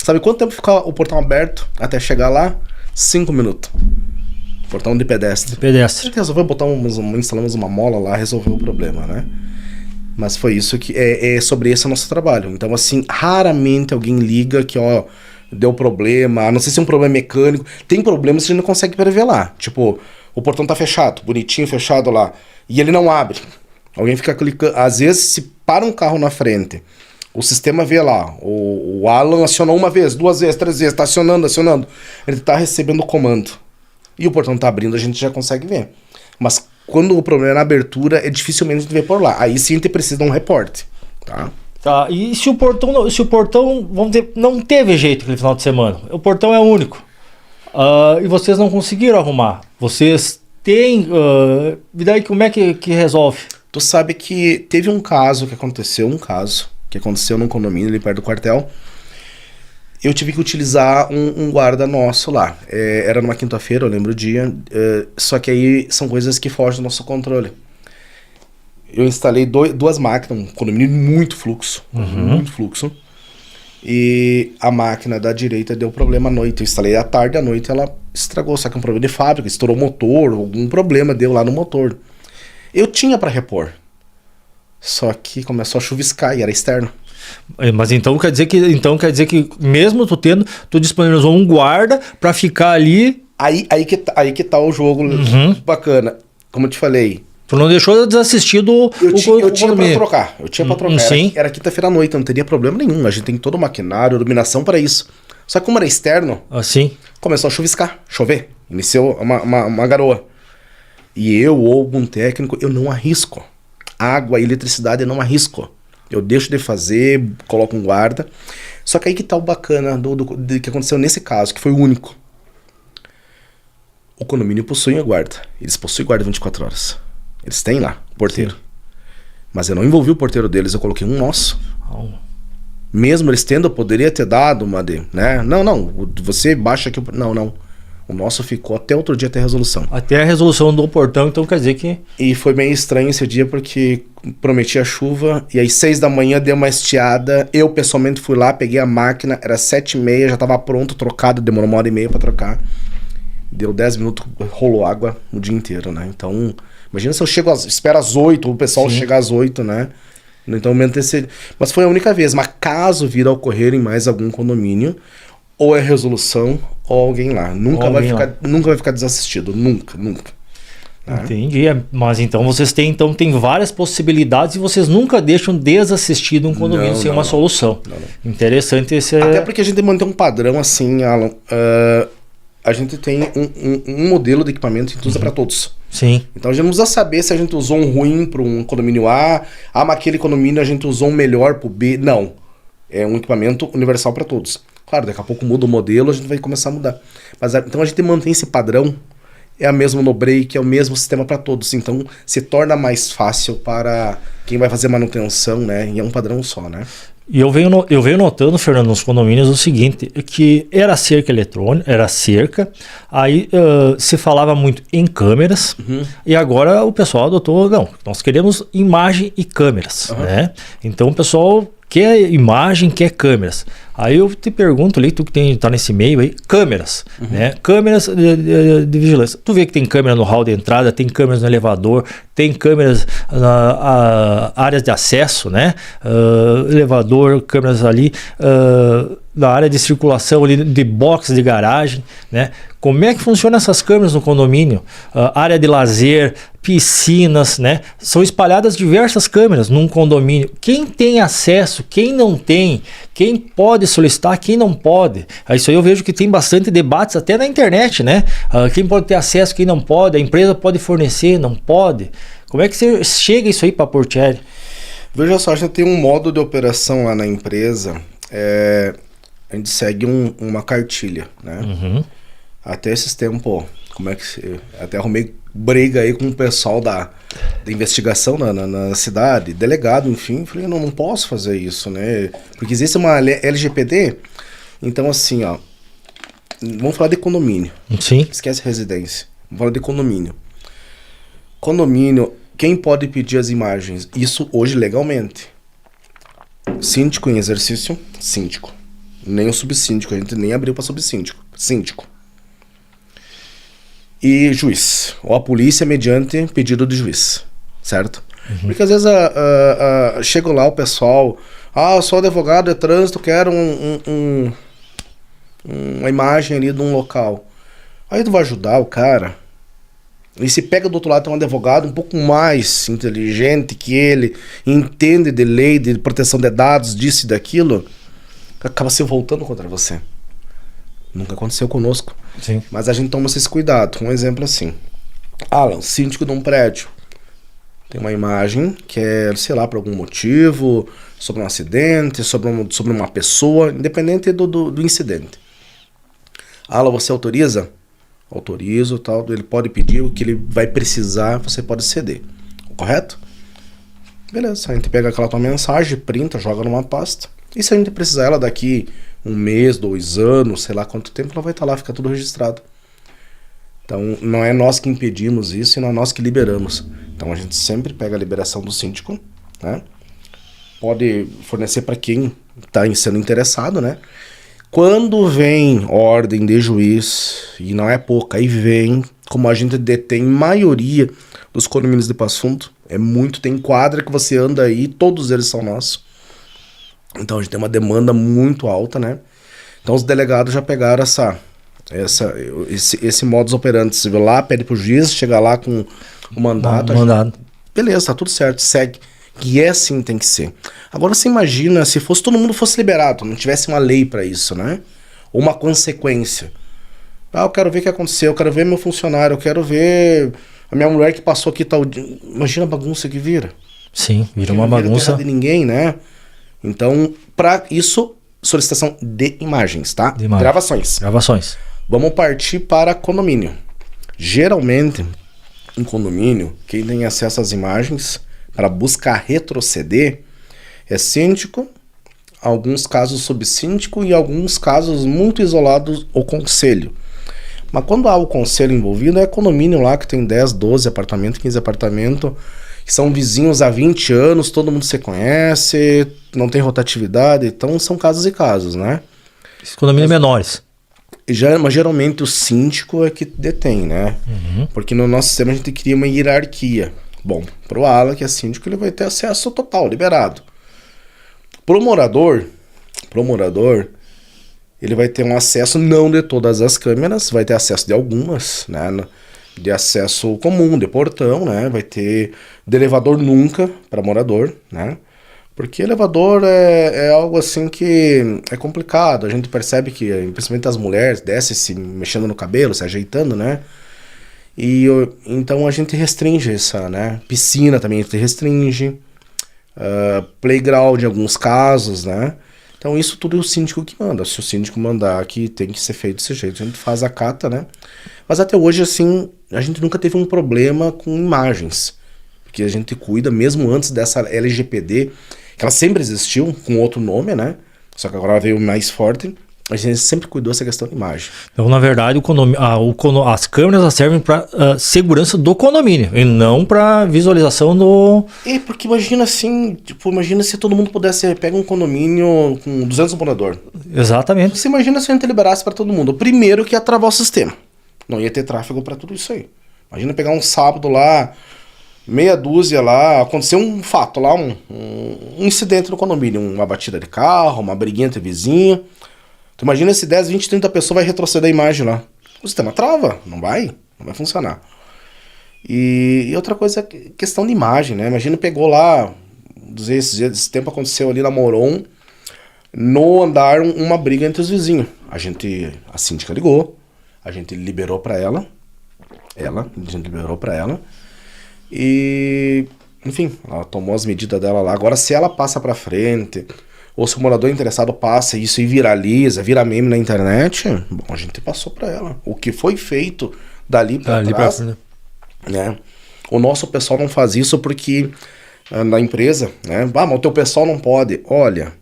Sabe quanto tempo fica o portão aberto até chegar lá? 5 minutos. Portão de pedestre. Resolveu instalamos uma mola lá, resolveu o problema, né? Mas foi isso que é sobre esse nosso trabalho. Então, assim, raramente alguém liga que, ó, deu problema, não sei se é um problema mecânico. Tem problemas que a gente não consegue prever lá. Tipo, o portão tá fechado, bonitinho, fechado lá, e ele não abre. Alguém fica clicando. Às vezes, se para um carro na frente, o sistema vê lá, o Alan acionou uma vez, 2 vezes, 3 vezes, tá acionando. Ele tá recebendo o comando. E o portão tá abrindo, a gente já consegue ver. Mas quando o problema é na abertura, dificilmente a gente vê por lá. Aí sim a gente precisa de um reporte, tá? Tá, e se o portão, vamos dizer, não teve jeito aquele final de semana, o portão é único, e vocês não conseguiram arrumar, vocês têm, e daí como é que resolve? Tu sabe que teve um caso que aconteceu num condomínio ali perto do quartel. Eu tive que utilizar um guarda nosso lá. Era numa quinta-feira, eu lembro o dia. Só que aí são coisas que fogem do nosso controle. Eu instalei duas máquinas, um condomínio muito fluxo. Muito fluxo. E a máquina da direita deu problema à noite. Eu instalei à tarde, à noite ela estragou. Só que é um problema de fábrica, estourou o motor, algum problema deu lá no motor. Eu tinha para repor. Só que começou a chuviscar e era externo. Mas então quer dizer que mesmo tu disponibilizou um guarda para ficar ali. Aí que tá o jogo bacana. Como eu te falei. Tu não deixou desassistido eu tinha pra trocar. Eu tinha pra trocar. Sim. Era quinta-feira à noite, não teria problema nenhum. A gente tem todo o maquinário, iluminação para isso. Só que como era externo, assim, começou a chuviscar, chover. Iniciou uma garoa. E eu ou algum técnico, eu não arrisco. Água e eletricidade eu não arrisco. Eu deixo de fazer, coloco um guarda. Só que aí que tá o bacana do que aconteceu nesse caso, que foi o único. O condomínio possui a guarda. Eles possuem guarda 24 horas. Eles têm lá, porteiro. Sim. Mas eu não envolvi o porteiro deles, eu coloquei um nosso. Mesmo eles tendo, eu poderia ter dado uma né? Não, você baixa aqui. Não. O nosso ficou até outro dia, até a resolução. Até a resolução do portão, então quer dizer que... E foi bem estranho esse dia, porque prometi a chuva, e às 6 da manhã deu uma estiada, eu pessoalmente fui lá, peguei a máquina, era 7h30, já estava pronto, trocado, demorou 1h30 para trocar. Deu 10 minutos, rolou água o dia inteiro, né? Então, imagina se eu espero às 8, o pessoal chega às 8, né? Então, mas foi a única vez. Mas caso vir a ocorrer em mais algum condomínio, ou é resolução, ou alguém lá. Nunca vai ficar desassistido. Nunca. Né? Entendi. Mas então vocês têm várias possibilidades e vocês nunca deixam desassistido um condomínio sem uma solução. Não. Interessante esse... Até porque a gente mantém um padrão assim, Alan. A gente tem um modelo de equipamento que a gente usa para todos. Sim. Então a gente não precisa saber se a gente usou um ruim para um condomínio A, mas aquele condomínio a gente usou um melhor para o B. Não. É um equipamento universal para todos. Claro, daqui a pouco muda o modelo, a gente vai começar a mudar. Mas então a gente mantém esse padrão, é a mesma no break, é o mesmo sistema para todos. Então se torna mais fácil para quem vai fazer manutenção, né? E é um padrão só, né? E eu venho notando, Fernando, nos condomínios o seguinte, que era cerca eletrônica, aí se falava muito em câmeras, e agora o pessoal adotou, não, nós queremos imagem e câmeras, né? Então o pessoal quer imagem, quer câmeras. Aí eu te pergunto ali, tu que tá nesse meio aí, câmeras, né? Câmeras de vigilância. Tu vê que tem câmera no hall de entrada, tem câmeras no elevador, tem câmeras na áreas de acesso, né? Elevador, câmeras ali, na área de circulação ali, de box de garagem, né? Como é que funcionam essas câmeras no condomínio? Área de lazer, piscinas, né? São espalhadas diversas câmeras num condomínio. Quem tem acesso, quem não tem, quem pode solicitar, quem não pode. Isso aí eu vejo que tem bastante debates até na internet, né? Quem pode ter acesso, quem não pode, a empresa pode fornecer, não pode. Como é que você chega isso aí para Portieri? Veja só, a gente tem um modo de operação lá na empresa, a gente segue uma cartilha, né? Até esses tempos, até arrumei briga aí com o pessoal da investigação na cidade, delegado, enfim, falei, não posso fazer isso, né? Porque existe uma LGPD, então assim, ó, vamos falar de condomínio. Sim. Esquece residência, vamos falar de condomínio. Condomínio, quem pode pedir as imagens? Isso hoje legalmente. Síndico em exercício, síndico. Nem o subsíndico, a gente nem abriu para subsíndico, síndico. E juiz, ou a polícia mediante pedido do juiz, certo? Porque às vezes chega lá o pessoal, eu sou advogado de trânsito, quero uma imagem ali de um local. Aí tu vai ajudar o cara, e se pega do outro lado tem um advogado um pouco mais inteligente que ele, entende de lei, de proteção de dados, disso e daquilo, acaba se voltando contra você. Nunca aconteceu conosco. Sim. Mas a gente toma esse cuidado. Um exemplo assim. Alan, síndico de um prédio. Tem uma imagem que é, sei lá, por algum motivo, sobre um acidente, sobre uma pessoa, independente do incidente. Ala, você autoriza? Autorizo, tal. Ele pode pedir o que ele vai precisar, você pode ceder. Correto? Beleza, a gente pega aquela tua mensagem, printa, joga numa pasta. E se a gente precisar ela daqui 1 mês, 2 anos, sei lá quanto tempo, ela vai estar lá, fica tudo registrado. Então, não é nós que impedimos isso e não é nós que liberamos. Então, a gente sempre pega a liberação do síndico, né? Pode fornecer para quem está sendo interessado, né? Quando vem ordem de juiz, e não é pouca, aí vem, como a gente detém maioria dos condomínios de Passo Fundo, é muito, tem quadra que você anda aí, todos eles são nossos. Então, a gente tem uma demanda muito alta, né? Então, os delegados já pegaram esse modus operandi. Você vai lá, pede pro juiz, chega lá com o mandato. Beleza, tá tudo certo, segue. Que é assim, tem que ser. Agora você imagina se todo mundo fosse liberado, não tivesse uma lei pra isso, né? Ou uma consequência. Ah, eu quero ver o que aconteceu, eu quero ver meu funcionário, eu quero ver a minha mulher que passou aqui tal dia. Imagina a bagunça que vira. Sim, vira uma bagunça. Não de ninguém, né? Então, pra isso, solicitação de imagens, tá? De imagem. Gravações. Vamos partir para condomínio. Geralmente, em condomínio, quem tem acesso às imagens para buscar retroceder é síndico, alguns casos subsíndico e alguns casos muito isolados o conselho. Mas quando há o conselho envolvido, é condomínio lá que tem 10, 12 apartamentos, 15 apartamentos, que são vizinhos há 20 anos, todo mundo se conhece, não tem rotatividade, então são casos e casos, né? Condomínios menores. Mas geralmente o síndico é que detém, né? Uhum. Porque no nosso sistema a gente cria uma hierarquia. Bom, pro ala, que é síndico, ele vai ter acesso total, liberado. Pro morador, ele vai ter um acesso não de todas as câmeras, vai ter acesso de algumas, né? De acesso comum, de portão, né? Vai ter de elevador nunca para morador, né? Porque elevador é algo assim que é complicado. A gente percebe que, principalmente as mulheres, descem se mexendo no cabelo, se ajeitando, né? Então a gente restringe essa, né? Piscina também a gente restringe. Playground em alguns casos, né? Então isso tudo é o síndico que manda. Se o síndico mandar que tem que ser feito desse jeito, a gente faz a cata, né? Mas até hoje, assim, a gente nunca teve um problema com imagens. Porque a gente cuida, mesmo antes dessa LGPD, que ela sempre existiu, com outro nome, né? Só que agora veio mais forte. A gente sempre cuidou dessa questão de imagem. Então, na verdade, as câmeras servem para segurança do condomínio e não para visualização do... Porque imagina assim, imagina se todo mundo pudesse... Pega um condomínio com 200 moradores. Exatamente. Você imagina se a gente liberasse para todo mundo. Primeiro que ia travar o sistema. Não ia ter tráfego para tudo isso aí. Imagina pegar um sábado lá, meia dúzia lá, aconteceu um fato lá, um incidente no condomínio, uma batida de carro, uma briguinha entre vizinho. Tu imagina se 10, 20, 30 pessoas vai retroceder a imagem lá. O sistema trava, não vai funcionar. E outra coisa é questão de imagem, né? Imagina pegou lá, esse tempo aconteceu ali na Moron, no andar uma briga entre os vizinhos. A síndica ligou, a gente liberou pra ela, e, enfim, ela tomou as medidas dela lá. Agora, se ela passa pra frente, ou se o morador interessado passa isso e viraliza, vira meme na internet, bom, a gente passou pra ela. O que foi feito dali pra trás, né? O nosso pessoal não faz isso porque na empresa, né? Mas o teu pessoal não pode. Olha,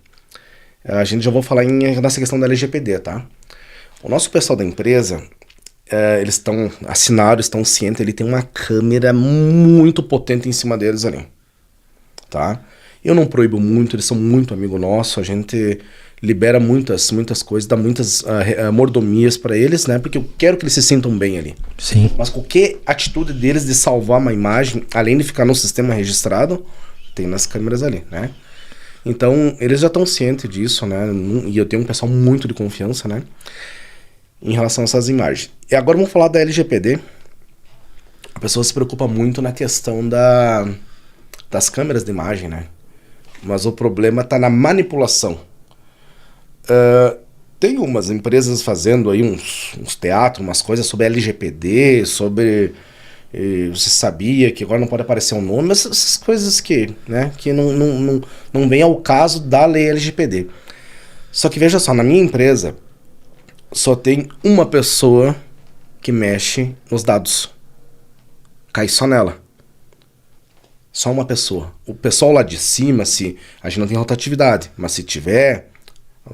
a gente já vou falar nessa questão da LGPD, tá? O nosso pessoal da empresa, eles estão cientes, ele tem uma câmera muito potente em cima deles ali, tá? Eu não proíbo muito, eles são muito amigo nosso, a gente libera muitas coisas, dá muitas mordomias para eles, né? Porque eu quero que eles se sintam bem ali. Sim. Mas qualquer atitude deles de salvar uma imagem, além de ficar no sistema registrado, tem nas câmeras ali, né? Então, eles já estão cientes disso, né? E eu tenho um pessoal muito de confiança, né? Em relação a essas imagens. E agora vamos falar da LGPD. A pessoa se preocupa muito na questão das câmeras de imagem, né? Mas o problema está na manipulação. Tem umas empresas fazendo aí uns teatros, umas coisas sobre LGPD, sobre e você sabia que agora não pode aparecer um nome, mas essas coisas que, né, que não vem ao caso da lei LGPD. Só que veja só, na minha empresa só tem uma pessoa que mexe nos dados. Cai só nela. Só uma pessoa. O pessoal lá de cima, se a gente não tem rotatividade, mas se tiver,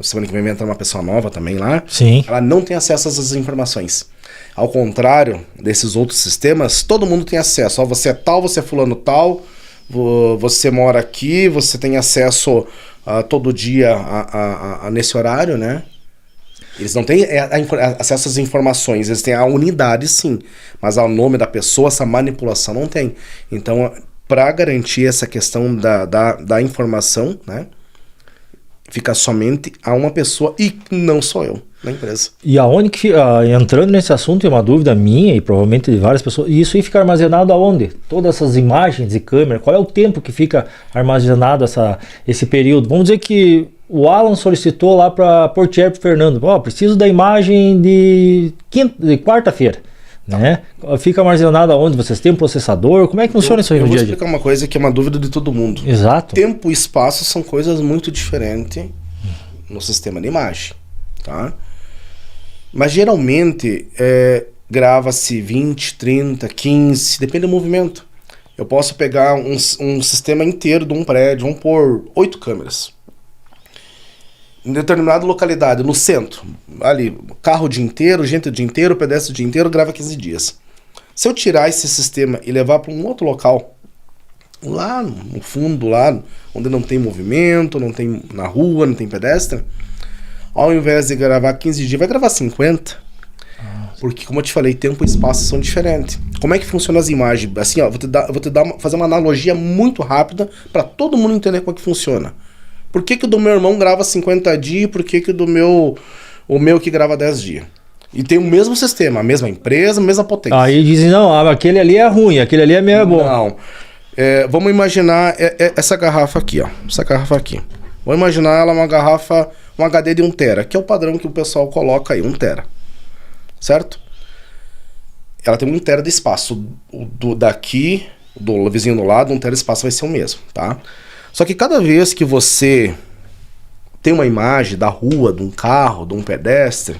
semana que vem vai entrar uma pessoa nova também lá, Sim. ela não tem acesso a essas informações. Ao contrário desses outros sistemas, todo mundo tem acesso. Ó, você é tal, você é fulano tal, você mora aqui, você tem acesso todo dia nesse horário, né? Eles não têm acesso às informações, eles têm a unidade sim, mas ao nome da pessoa, essa manipulação não tem. Então, para garantir essa questão da informação, né, fica somente a uma pessoa e não sou eu na empresa. E aonde que, entrando nesse assunto, é uma dúvida minha e provavelmente de várias pessoas, e isso aí fica armazenado aonde? Todas essas imagens e câmeras, qual é o tempo que fica armazenado esse período? Vamos dizer que o Alan solicitou lá para Portier pro Fernando, preciso da imagem de quarta-feira. Né? Fica armazenado aonde? Vocês têm um processador? Como é que funciona isso aí no dia a dia? Eu vou explicar uma coisa que é uma dúvida de todo mundo. Exato. Tempo e espaço são coisas muito diferentes no sistema de imagem, tá? Mas geralmente grava-se 20, 30, 15, depende do movimento. Eu posso pegar um sistema inteiro de um prédio, vamos pôr 8 câmeras. Em determinada localidade, no centro, ali, carro o dia inteiro, gente o dia inteiro, pedestre o dia inteiro, grava 15 dias. Se eu tirar esse sistema e levar para um outro local, lá no fundo, lá onde não tem movimento, não tem na rua, não tem pedestre, ao invés de gravar 15 dias, vai gravar 50. Porque, como eu te falei, tempo e espaço são diferentes. Como é que funcionam as imagens? Assim, ó, fazer uma analogia muito rápida para todo mundo entender como é que funciona. Por que o do meu irmão grava 50 dias e por que o meu que grava 10 dias? E tem o mesmo sistema, a mesma empresa, a mesma potência. Aí dizem, não, aquele ali é ruim, aquele ali é meio bom. Não. Vamos imaginar essa garrafa aqui, ó. Essa garrafa aqui. Vamos imaginar ela uma garrafa, um HD de 1 tera, que é o padrão que o pessoal coloca aí, 1 tera. Certo? Ela tem 1 tera de espaço. Daqui, do vizinho do lado, 1 tera de espaço vai ser o mesmo, tá? Só que cada vez que você tem uma imagem da rua, de um carro, de um pedestre,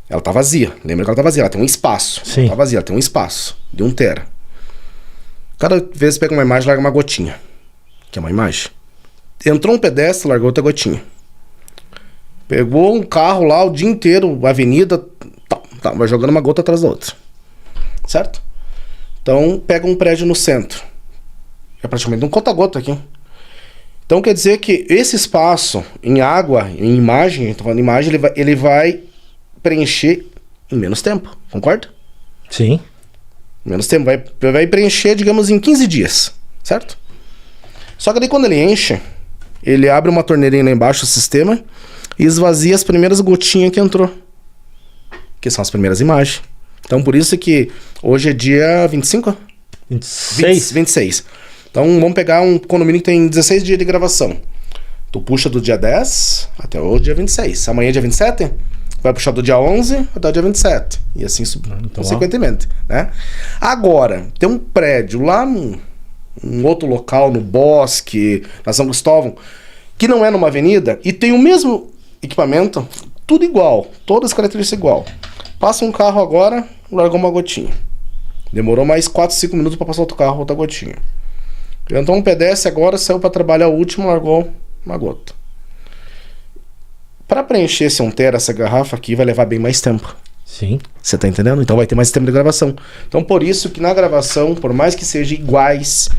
ela tá vazia. Lembra que ela tá vazia, ela tem um espaço. Sim. Ela tá vazia, ela tem um espaço de 1 tera. Cada vez que pega uma imagem, larga uma gotinha. Que é uma imagem. Entrou um pedestre, largou outra gotinha. Pegou um carro lá o dia inteiro, avenida, vai jogando uma gota atrás da outra. Certo? Então, pega um prédio no centro. É praticamente um conta-gota aqui. Então quer dizer que esse espaço em água, em imagem, estou falando de imagem, ele vai preencher em menos tempo, concorda? Sim. Menos tempo, vai preencher, digamos, em 15 dias, certo? Só que daí quando ele enche, ele abre uma torneirinha lá embaixo do sistema e esvazia as primeiras gotinhas que entrou, que são as primeiras imagens. Então por isso que hoje é dia 25? 26. Então vamos pegar um condomínio que tem 16 dias de gravação. Tu puxa do dia 10 até o dia 26. Amanhã é dia 27, vai puxar do dia 11 até o dia 27. E assim consequentemente, né? Agora, tem um prédio lá num outro local, no Bosque, na São Cristóvão, que não é numa avenida e tem o mesmo equipamento, tudo igual, todas as características igual. Passa um carro agora, largou uma gotinha. Demorou mais 4, 5 minutos para passar outro carro, outra gotinha. Então um pedestre agora saiu para trabalhar o último, largou uma gota. Para preencher esse 1 tera, essa garrafa aqui vai levar bem mais tempo. Sim. Você tá entendendo? Então vai ter mais tempo de gravação. Então por isso que na gravação, por mais que sejam iguais,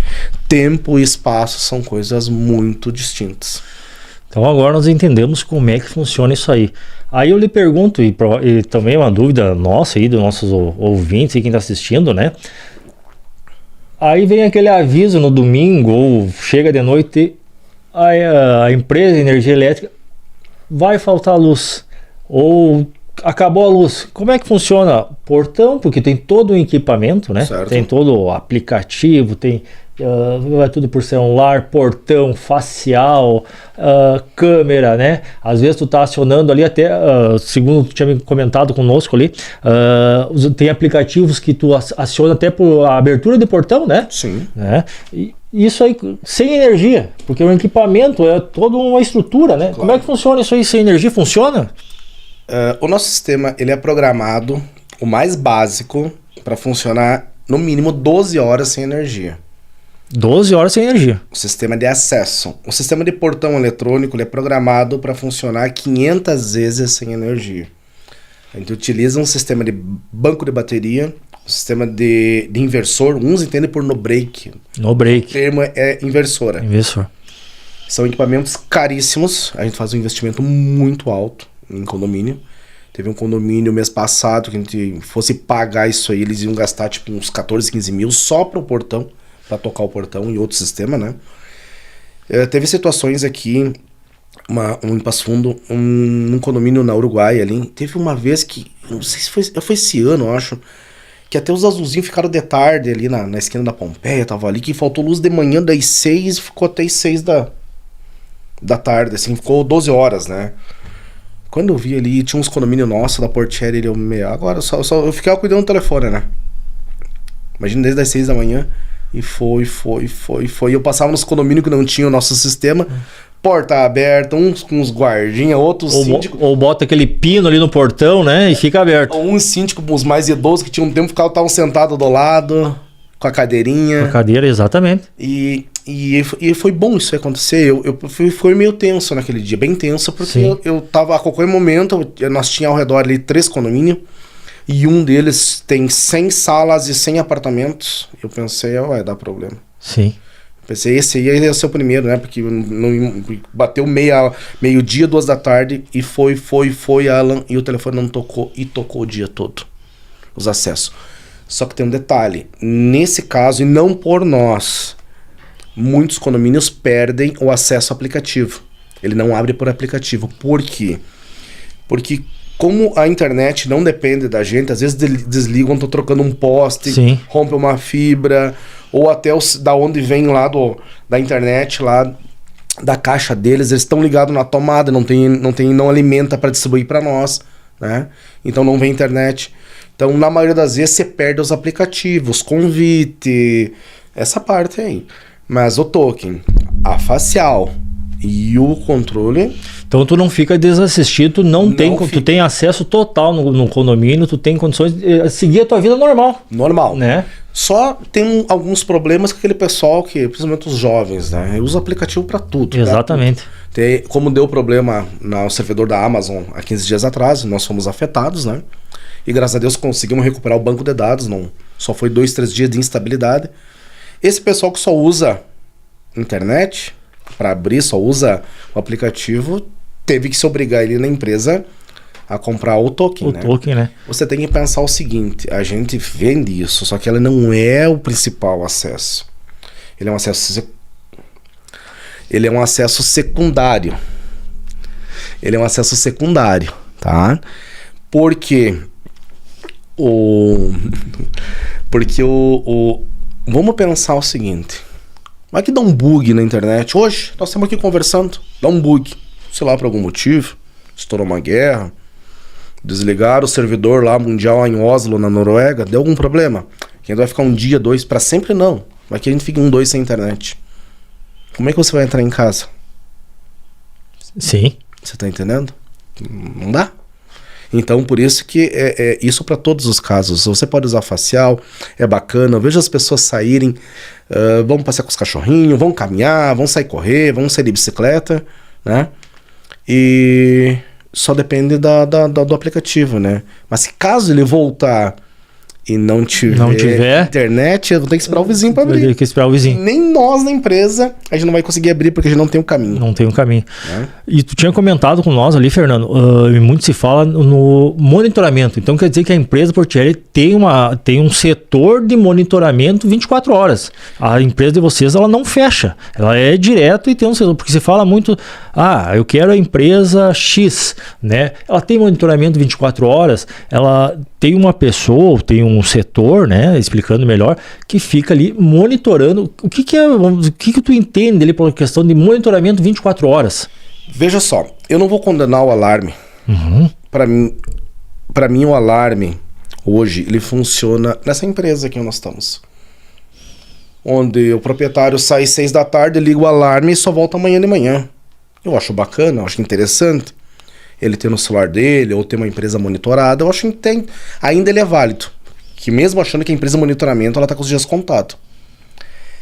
tempo e espaço são coisas muito distintas. Então agora nós entendemos como é que funciona isso aí. Aí eu lhe pergunto, e também é uma dúvida nossa aí, dos nossos ouvintes e quem está assistindo, né? Aí vem aquele aviso no domingo, ou chega de noite, a empresa de energia elétrica vai faltar luz, ou acabou a luz. Como é que funciona? Portão, porque tem todo o equipamento, né? Certo. Tem todo o aplicativo, tem vai tudo por celular, portão, facial, câmera, né? Às vezes tu tá acionando ali até, segundo tu tinha me comentado conosco ali, tem aplicativos que tu aciona até por abertura de portão, né? Sim. Né? E isso aí sem energia, porque o equipamento é toda uma estrutura, né? Claro. Como é que funciona isso aí sem energia? Funciona? O nosso sistema, ele é programado, o mais básico, para funcionar no mínimo 12 horas sem energia. 12 horas sem energia. O sistema de acesso. O sistema de portão eletrônico, ele é programado para funcionar 500 vezes sem energia. A gente utiliza um sistema de banco de bateria, um sistema de inversor, uns entendem por no break. No O break. termo é inversora. Inversor. São equipamentos caríssimos, a gente faz um investimento muito alto em condomínio. Teve um condomínio mês passado que a gente fosse pagar isso aí, eles iam gastar tipo uns 14, 15 mil só para o portão, para tocar o portão e outro sistema, né? Teve situações aqui, em Passo Fundo, um condomínio na Uruguai ali, teve uma vez que, não sei se foi esse ano, eu acho, que até os azulzinhos ficaram de tarde ali na esquina da Pompeia, tava ali, que faltou luz de manhã das 6 e ficou até as 6 da tarde, assim, ficou 12 horas, né? Quando eu vi ali, tinha uns condomínios nossos da Portieri, agora eu ficava cuidando do telefone, né? Imagina, desde as 6 da manhã, e foi. Eu passava nos condomínios que não tinham o nosso sistema, porta aberta, uns com os guardinhas, outros síndicos. Ou bota aquele pino ali no portão, né? E fica aberto. Uns síndicos, os mais idosos, que tinham um tempo, estavam sentados do lado, com a cadeirinha. A cadeira, exatamente. E foi bom isso acontecer. Foi meio tenso naquele dia, bem tenso, porque eu tava a qualquer momento, nós tínhamos ao redor ali 3 condomínios, e um deles tem 100 salas e 100 apartamentos. Eu pensei, vai dar problema. Sim. Pensei, esse aí ia ser o primeiro, né? Porque não, bateu meio-dia, 2 da tarde, e foi, Alan, e o telefone não tocou, e tocou o dia todo. Os acessos. Só que tem um detalhe. Nesse caso, e não por nós, muitos condomínios perdem o acesso ao aplicativo. Ele não abre por aplicativo. Por quê? Porque como a internet não depende da gente, às vezes desligam, tô trocando um poste, Sim. rompe uma fibra, ou até da onde vem lá da internet, lá da caixa deles, eles estão ligados na tomada, não alimenta para distribuir para nós, né? Então não vem internet. Então, na maioria das vezes, você perde os aplicativos, convite, essa parte aí. Mas o token, a facial e o controle... Então tu não fica desassistido, tu tem acesso total no condomínio, tu tem condições de seguir a tua vida normal. Normal. Né? Só tem alguns problemas com aquele pessoal que, principalmente os jovens, né? Usa aplicativo para tudo. Exatamente. Como deu problema no servidor da Amazon há 15 dias atrás, nós fomos afetados, né? E graças a Deus conseguimos recuperar o banco de dados, só foi 2, 3 dias de instabilidade. Esse pessoal que só usa internet para abrir, só usa o aplicativo, teve que se obrigar ele na empresa a comprar o token, né? Token, né? Você tem que pensar o seguinte, a gente vende isso, só que ele não é o principal acesso. Ele é um acesso secundário. Ele é um acesso secundário, tá? Porque vamos pensar o seguinte. Vai que dá um bug na internet. Hoje, nós estamos aqui conversando, dá um bug. Sei lá, por algum motivo. Estourou uma guerra. Desligaram o servidor lá mundial em Oslo, na Noruega. Deu algum problema? Que a gente vai ficar um dia, 2, para sempre não. Vai que a gente fica 1, 2 sem internet. Como é que você vai entrar em casa? Sim. Você tá entendendo? Não dá. Então, por isso que é isso para todos os casos. Você pode usar facial, é bacana. Eu vejo as pessoas saírem, vão passear com os cachorrinhos, vão caminhar, vão sair correr, vão sair de bicicleta, né? E só depende do aplicativo, né? Mas se caso ele voltar e não tiver internet, eu vou ter que esperar o vizinho para abrir. Vai ter que esperar o vizinho. Nem nós na empresa, a gente não vai conseguir abrir porque a gente não tem o caminho. Não tem um caminho. Né? E tu tinha comentado com nós ali, Fernando, muito se fala no monitoramento. Então quer dizer que a empresa Portieri tem um setor de monitoramento 24 horas. A empresa de vocês, ela não fecha. Ela é direto e tem um setor. Porque se fala muito, eu quero a empresa X, né? Ela tem monitoramento 24 horas, ela tem uma pessoa, tem um um setor, né, explicando melhor, que fica ali monitorando. O que que tu entende ali por questão de monitoramento 24 horas? Veja só, eu não vou condenar o alarme. Para mim o alarme hoje ele funciona nessa empresa que nós estamos, onde o proprietário sai 6 da tarde, liga o alarme e só volta amanhã de manhã. Eu acho bacana, eu acho interessante. Ele ter no celular dele ou ter uma empresa monitorada, eu acho que ainda ele é válido. Que mesmo achando que a empresa de monitoramento ela está com os dias contados.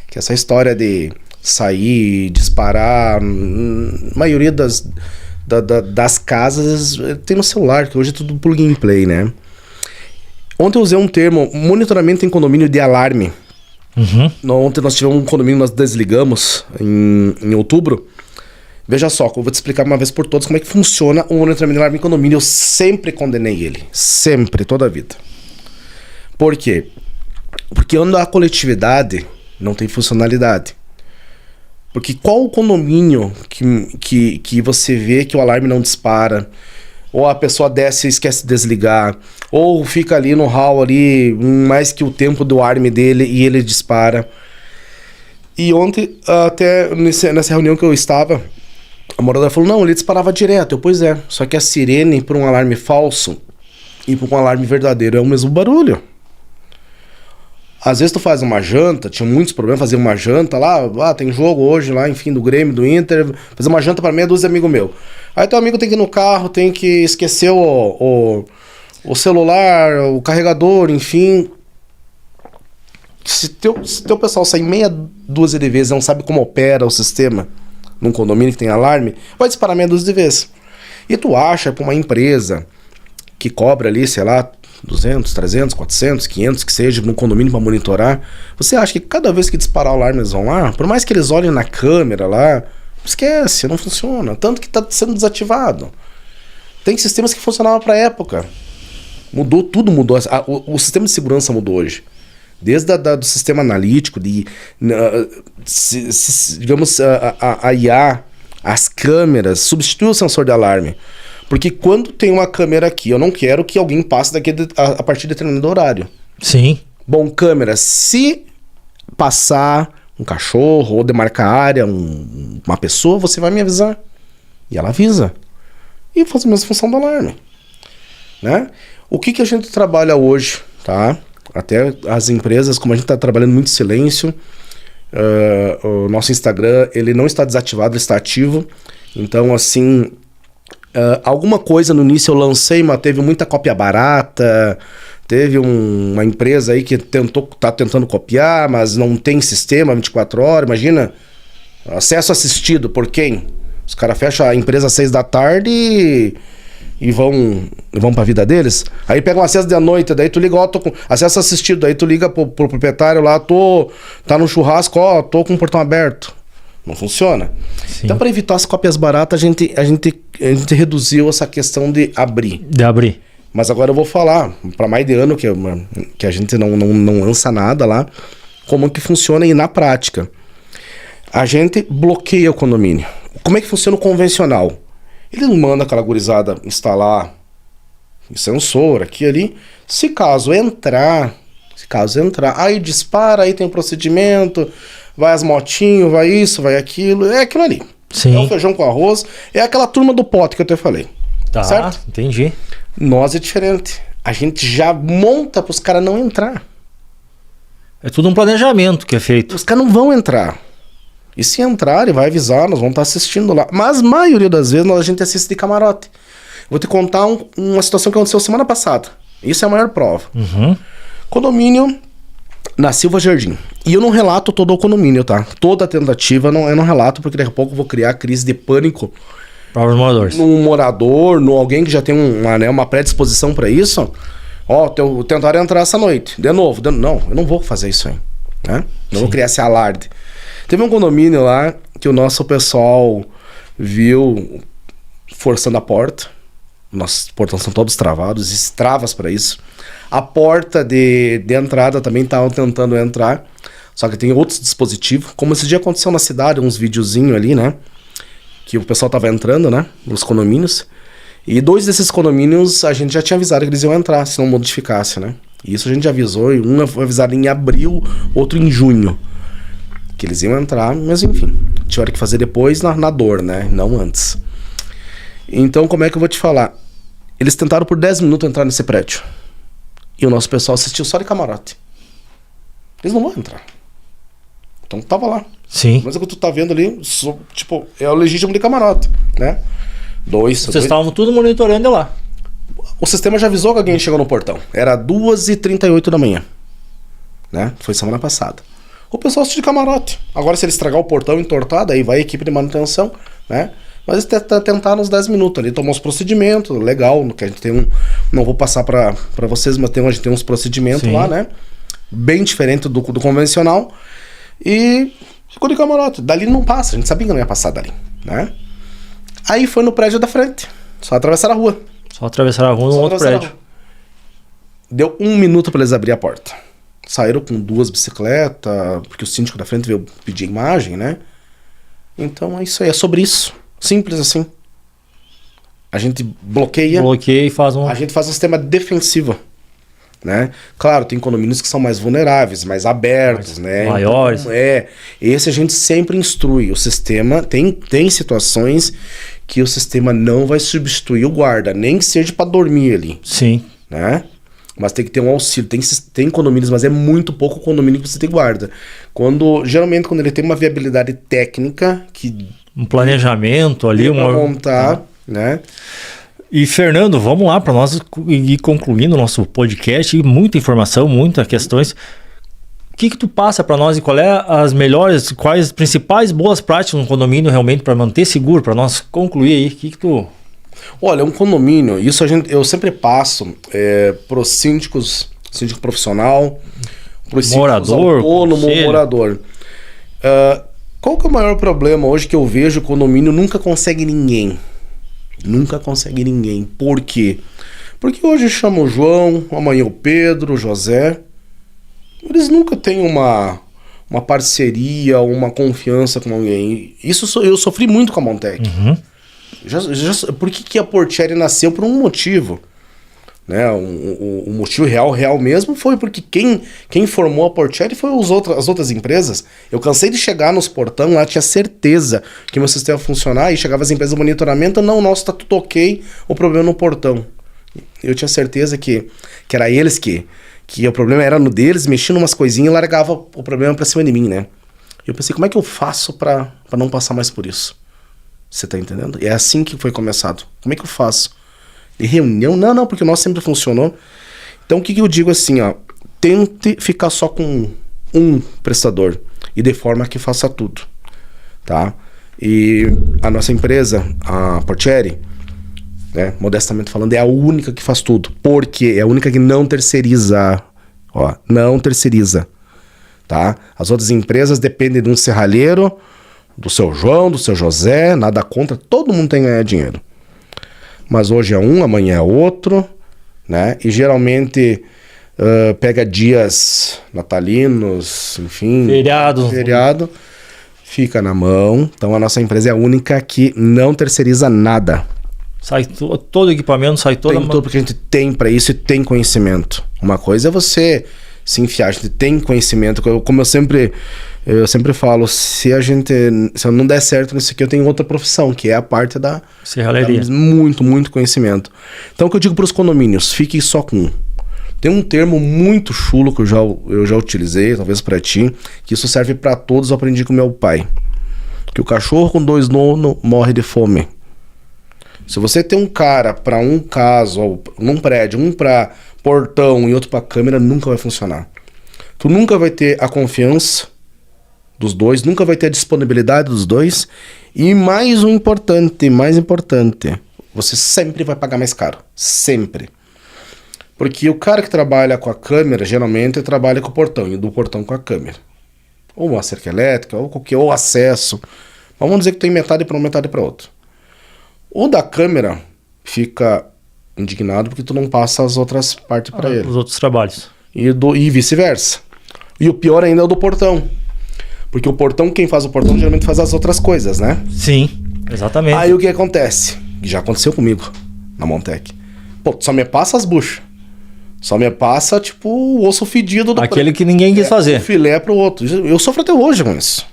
Que essa história de sair, disparar, a maioria das casas tem no celular, que hoje é tudo plug and play, né? Ontem eu usei um termo, monitoramento em condomínio de alarme. Ontem nós tivemos um condomínio, nós desligamos em outubro. Veja só, eu vou te explicar uma vez por todas como é que funciona o monitoramento de alarme em condomínio. Eu sempre condenei ele. Sempre, toda a vida. Por quê? Porque onde há coletividade, não tem funcionalidade. Porque qual o condomínio que você vê que o alarme não dispara, ou a pessoa desce e esquece de desligar, ou fica ali no hall ali mais que o tempo do alarme dele e ele dispara. E ontem, até nessa reunião que eu estava, a moradora falou, não, ele disparava direto. Pois é, só que a sirene para um alarme falso e para um alarme verdadeiro é o mesmo barulho. Às vezes tu faz uma janta, tinha muitos problemas fazer uma janta lá, tem jogo hoje lá, enfim, do Grêmio, do Inter, fazer uma janta para meia dúzia de amigo meu. Aí teu amigo tem que ir no carro, tem que esquecer o celular, o carregador, enfim. Se teu pessoal sair meia dúzia de vezes e não sabe como opera o sistema num condomínio que tem alarme, vai disparar meia dúzia de vezes. E tu acha pra uma empresa que cobra ali, sei lá, 200, 300, 400, 500, que seja, num condomínio para monitorar, você acha que cada vez que disparar o alarme eles vão lá? Por mais que eles olhem na câmera lá, esquece, não funciona. Tanto que está sendo desativado. Tem sistemas que funcionavam para a época. Mudou, tudo mudou. O sistema de segurança mudou hoje. Desde do sistema analítico, digamos, a IA, as câmeras, substitui o sensor de alarme. Porque quando tem uma câmera aqui, eu não quero que alguém passe daqui a partir de determinado horário. Sim. Bom, câmera, se passar um cachorro ou demarcar a área, uma pessoa, você vai me avisar. E ela avisa. E faz a mesma função do alarme. Né? O que a gente trabalha hoje, tá? Até as empresas, como a gente está trabalhando muito em silêncio, o nosso Instagram, ele não está desativado, ele está ativo. Então, assim, alguma coisa no início eu lancei, mas teve muita cópia barata, teve uma empresa aí que tá tentando copiar, mas não tem sistema 24 horas, imagina, acesso assistido, por quem? Os caras fecham a empresa às 6 da tarde e vão pra vida deles. Aí pega um acesso de noite, daí tu liga, tô com acesso assistido, daí tu liga pro proprietário lá, tá no churrasco, tô com o portão aberto. Não funciona. Sim. Então, para evitar as cópias baratas, a gente reduziu essa questão de abrir. Mas agora eu vou falar, para mais de ano que a gente não lança nada lá, como que funciona e na prática. A gente bloqueia o condomínio. Como é que funciona o convencional? Ele não manda aquela gurizada instalar sensor aqui ali. Se caso entrar, aí dispara, aí tem um procedimento, vai as motinhos, vai isso, vai aquilo, é aquilo ali. Sim. É o feijão com arroz, é aquela turma do pote que eu até falei. Tá, certo? Entendi. Nós é diferente. A gente já monta para os caras não entrar. É tudo um planejamento que é feito. Os caras não vão entrar. E se entrarem, vai avisar, nós vamos estar assistindo lá. Mas a maioria das vezes a gente assiste de camarote. Vou te contar uma situação que aconteceu semana passada. Isso é a maior prova. Condomínio na Silva Jardim. E eu não relato todo o condomínio, tá? Toda a tentativa eu não relato, porque daqui a pouco eu vou criar crise de pânico para os moradores. Num morador, alguém que já tem uma predisposição para isso. Tentaram entrar essa noite. De novo. Não, eu não vou fazer isso aí. Né? Não vou criar esse alarde. Teve um condomínio lá que o nosso pessoal viu forçando a porta. Nossos portões são todos travados, existem travas para isso. A porta de entrada também estavam tentando entrar, só que tem outros dispositivos. Como esse dia aconteceu na cidade, uns videozinhos ali, né? Que o pessoal tava entrando, né? Nos condomínios. E 2 desses condomínios a gente já tinha avisado que eles iam entrar, se não modificasse, né? Isso a gente avisou, e um foi avisado em abril, outro em junho. Que eles iam entrar, mas enfim, tiveram que fazer depois na dor, né? Não antes. Então, como é que eu vou te falar? Eles tentaram por 10 minutos entrar nesse prédio. E o nosso pessoal assistiu só de camarote. Eles não vão entrar. Então tava lá. Sim. Mas o que tu tá vendo ali, tipo, é o legítimo de camarote, né? Vocês estavam tudo monitorando lá. O sistema já avisou que alguém chegou no portão. Era 2h38 da manhã. Né? Foi semana passada. O pessoal assistiu de camarote. Agora, se ele estragar o portão entortado, aí vai a equipe de manutenção, né? Mas eles tentaram uns 10 minutos ali, tomou os procedimentos, legal, que a gente tem não vou passar pra vocês, mas a gente tem uns procedimentos lá, né? Bem diferente do convencional. E ficou de camarote. Dali não passa, a gente sabia que não ia passar dali, né? Aí foi no prédio da frente, só atravessar a rua. Só atravessar a rua no outro prédio. Deu 1 minuto pra eles abrir a porta. Saíram com 2 bicicletas, porque o síndico da frente veio pedir imagem, né? Então é isso aí, é sobre isso. Simples assim. A gente bloqueia. Bloqueia e faz A gente faz um sistema defensivo, né? Claro, tem condomínios que são mais vulneráveis, mais abertos, né? Maiores. Então, esse a gente sempre instrui. O sistema tem situações que o sistema não vai substituir o guarda, nem que seja para dormir ali. Sim. Né? Mas tem que ter um auxílio. Tem condomínios, mas é muito pouco condomínio que você tem guarda. Geralmente, quando ele tem uma viabilidade técnica, um planejamento ali, montar, né? E Fernando, vamos lá para nós ir concluindo o nosso podcast. Muita informação, muitas questões. O que tu passa para nós e qual é quais as principais boas práticas no condomínio realmente para manter seguro, para nós concluir aí? O que tu... Olha, um condomínio, isso eu sempre passo para os síndicos, síndico profissional, para os morador, autônomo, morador. Qual que é o maior problema hoje que eu vejo? O condomínio nunca consegue ninguém. Nunca consegue ninguém. Por quê? Porque hoje chama o João, amanhã o Pedro, o José. Eles nunca têm uma parceria, uma confiança com alguém. Isso eu sofri muito com a Montec. Uhum. Por que a Portieri nasceu? Por um motivo. Né? O motivo real mesmo foi porque quem formou a Portieri foi as outras empresas. Eu cansei de chegar nos portão lá, tinha certeza que meu sistema ia funcionar, e chegava as empresas de monitoramento, não, nosso tá tudo ok, o problema é no portão. Eu tinha certeza que era eles que o problema era no deles, mexia umas coisinhas e largava o problema pra cima de mim, né? Eu pensei, como é que eu faço pra não passar mais por isso? Você tá entendendo? É assim que foi começado. Como é que eu faço? De reunião? Não, porque o nosso sempre funcionou. Então o que eu digo assim, ó, tente ficar só com um prestador e de forma que faça tudo, tá? E a nossa empresa, a Portieri, né, modestamente falando, é a única que faz tudo, porque é a única que não terceiriza, ó, não terceiriza, tá? As outras empresas dependem de um serralheiro, do seu João, do seu José, nada contra, todo mundo tem que ganhar dinheiro. Mas hoje é um, amanhã é outro, né? E geralmente pega dias natalinos, enfim... Feriado, fica na mão. Então a nossa empresa é a única que não terceiriza nada. Sai todo o equipamento, sai toda... Tem tudo, porque a gente tem para isso e tem conhecimento. Uma coisa é você se enfiar, a gente tem conhecimento. Como eu sempre falo, se eu não der certo nisso aqui, eu tenho outra profissão, que é a parte da serralheria. Muito conhecimento. Então o que eu digo para os condomínios, fiquem só com um. Tem um termo muito chulo que eu já utilizei, talvez para ti, que isso serve para todos, eu aprendi com meu pai. Que o cachorro com 2 donos morre de fome. Se você tem um cara para um caso, ou num prédio, um para portão e outro para câmera, nunca vai funcionar. Tu nunca vai ter a confiança dos dois, nunca vai ter a disponibilidade dos dois, e mais importante, você sempre vai pagar mais caro. Sempre. Porque o cara que trabalha com a câmera, geralmente trabalha com o portão, e do portão com a câmera. Ou uma cerca elétrica, ou acesso. Mas vamos dizer que tem metade para um, metade para outro. O da câmera fica indignado porque tu não passa as outras partes para ele. Os outros trabalhos. E vice-versa. E o pior ainda é o do portão. Porque o portão, quem faz o portão, geralmente faz as outras coisas, né? Sim, exatamente. Aí o que acontece? Já aconteceu comigo, na Montec. Pô, tu só me passa as buchas. Só me passa, tipo, o osso fedido do Aquele que ninguém quis fazer. O filé pro outro. Eu sofro até hoje com isso.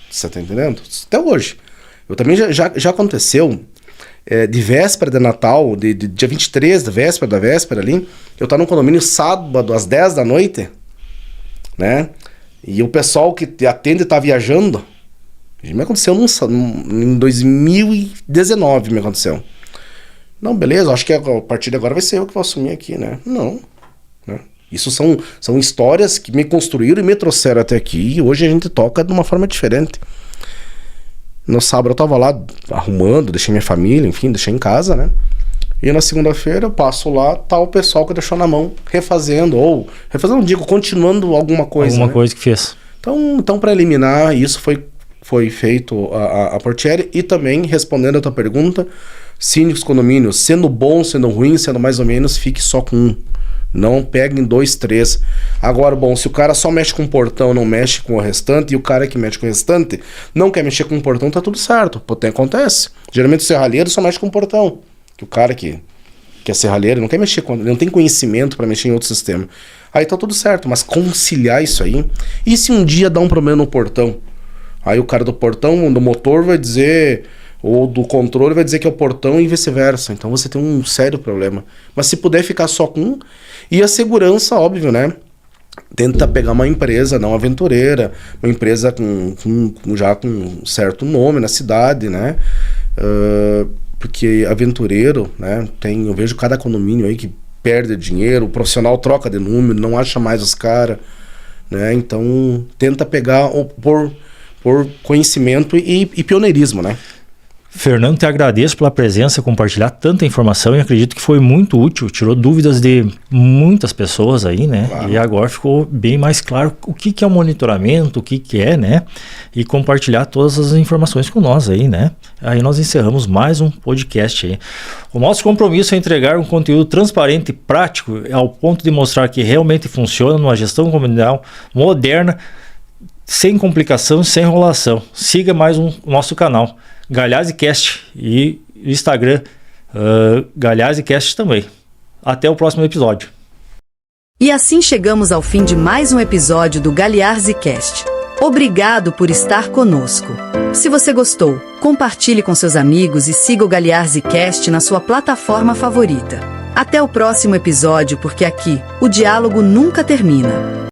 Você tá entendendo? Até hoje. Eu também já aconteceu, de véspera de Natal, de dia 23, da véspera ali, eu tava num condomínio sábado, às 10 da noite, né? E o pessoal que te atende tá viajando. Me aconteceu em 2019, me aconteceu. Não, beleza, acho que a partir de agora vai ser eu que vou assumir aqui, né? Não. Né? Isso são histórias que me construíram e me trouxeram até aqui. E hoje a gente toca de uma forma diferente. No sábado eu tava lá arrumando, deixei minha família, enfim, deixei em casa, né? E na segunda-feira eu passo lá, tá o pessoal que deixou na mão, refazendo, continuando alguma coisa. Alguma né? coisa que fez. Então para eliminar, isso foi feito a Portieri. E também, respondendo a tua pergunta, síndicos, condomínios, sendo bom, sendo ruim, sendo mais ou menos, fique só com um. Não peguem 2, 3. Agora, bom, se o cara só mexe com o portão, não mexe com o restante, e o cara que mexe com o restante não quer mexer com o portão, tá tudo certo. Acontece. Geralmente o serralheiro só mexe com o portão. Que o cara que é serralheiro não quer mexer com... não tem conhecimento para mexer em outro sistema. Aí tá tudo certo, mas conciliar isso aí... E se um dia dá um problema no portão? Aí o cara do portão, do motor vai dizer... ou do controle vai dizer que é o portão e vice-versa. Então você tem um sério problema. Mas se puder ficar só com um... E a segurança, óbvio, né? Tenta pegar uma empresa não aventureira, uma empresa já com um certo nome na cidade, né? Porque aventureiro, né? Eu vejo cada condomínio aí que perde dinheiro, o profissional troca de número, não acha mais os caras, né? Então tenta pegar por conhecimento e pioneirismo, né? Fernando, te agradeço pela presença, compartilhar tanta informação e acredito que foi muito útil, tirou dúvidas de muitas pessoas aí, né? Claro. E agora ficou bem mais claro o que é o monitoramento, o que é, né? E compartilhar todas as informações com nós aí, né? Aí nós encerramos mais um podcast aí. O nosso compromisso é entregar um conteúdo transparente e prático ao ponto de mostrar que realmente funciona numa gestão comunal moderna, sem complicação, sem enrolação. Siga mais o nosso canal. Galhazecast e Instagram Galhazecast também. Até o próximo episódio. E assim chegamos ao fim de mais um episódio do Galhazecast. Obrigado por estar conosco. Se você gostou, compartilhe com seus amigos e siga o Galhazecast na sua plataforma favorita. Até o próximo episódio, porque aqui o diálogo nunca termina.